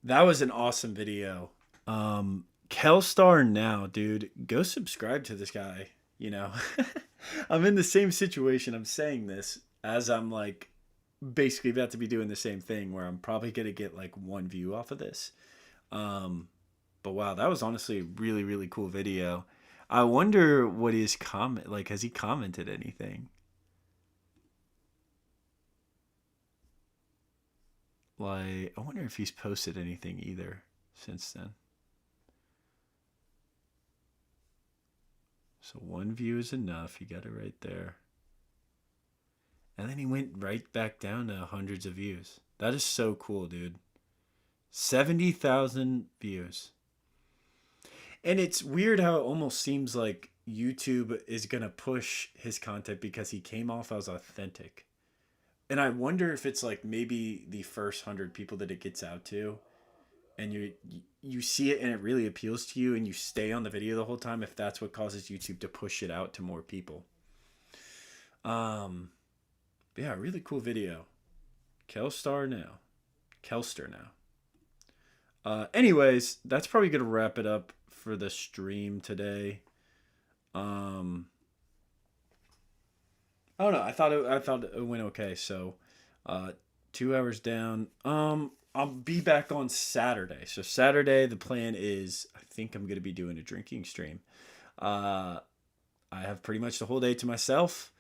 That was an awesome video. Kelstar now, dude, go subscribe to this guy. I'm in the same situation. I'm saying this as I'm like basically about to be doing the same thing where I'm probably going to get like 1 view off of this. But wow, that was honestly a really, really cool video. I wonder what his comment, like, has he commented anything? Like, I wonder if he's posted anything either since then. So 1 view is enough. You got it right there. And then he went right back down to hundreds of views. That is so cool, dude. 70,000 views. And it's weird how it almost seems like YouTube is going to push his content because he came off as authentic. And I wonder if it's like maybe the first 100 people that it gets out to, and you see it and it really appeals to you and you stay on the video the whole time, if that's what causes YouTube to push it out to more people. Yeah, really cool video. Kelster now. Anyways, that's probably going to wrap it up for the stream today. I don't know. I thought it went okay. So, 2 hours down. I'll be back on Saturday. So Saturday, the plan is I think I'm gonna be doing a drinking stream. I have pretty much the whole day to myself.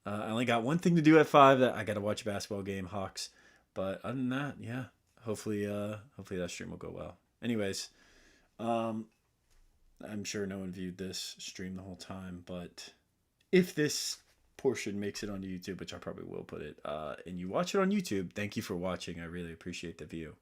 I only got one thing to do at 5. That I got to watch a basketball game, Hawks. But other than that, yeah. Hopefully that stream will go well. Anyways, I'm sure no one viewed this stream the whole time, but if this portion makes it onto YouTube, which I probably will put it, and you watch it on YouTube, thank you for watching. I really appreciate the view.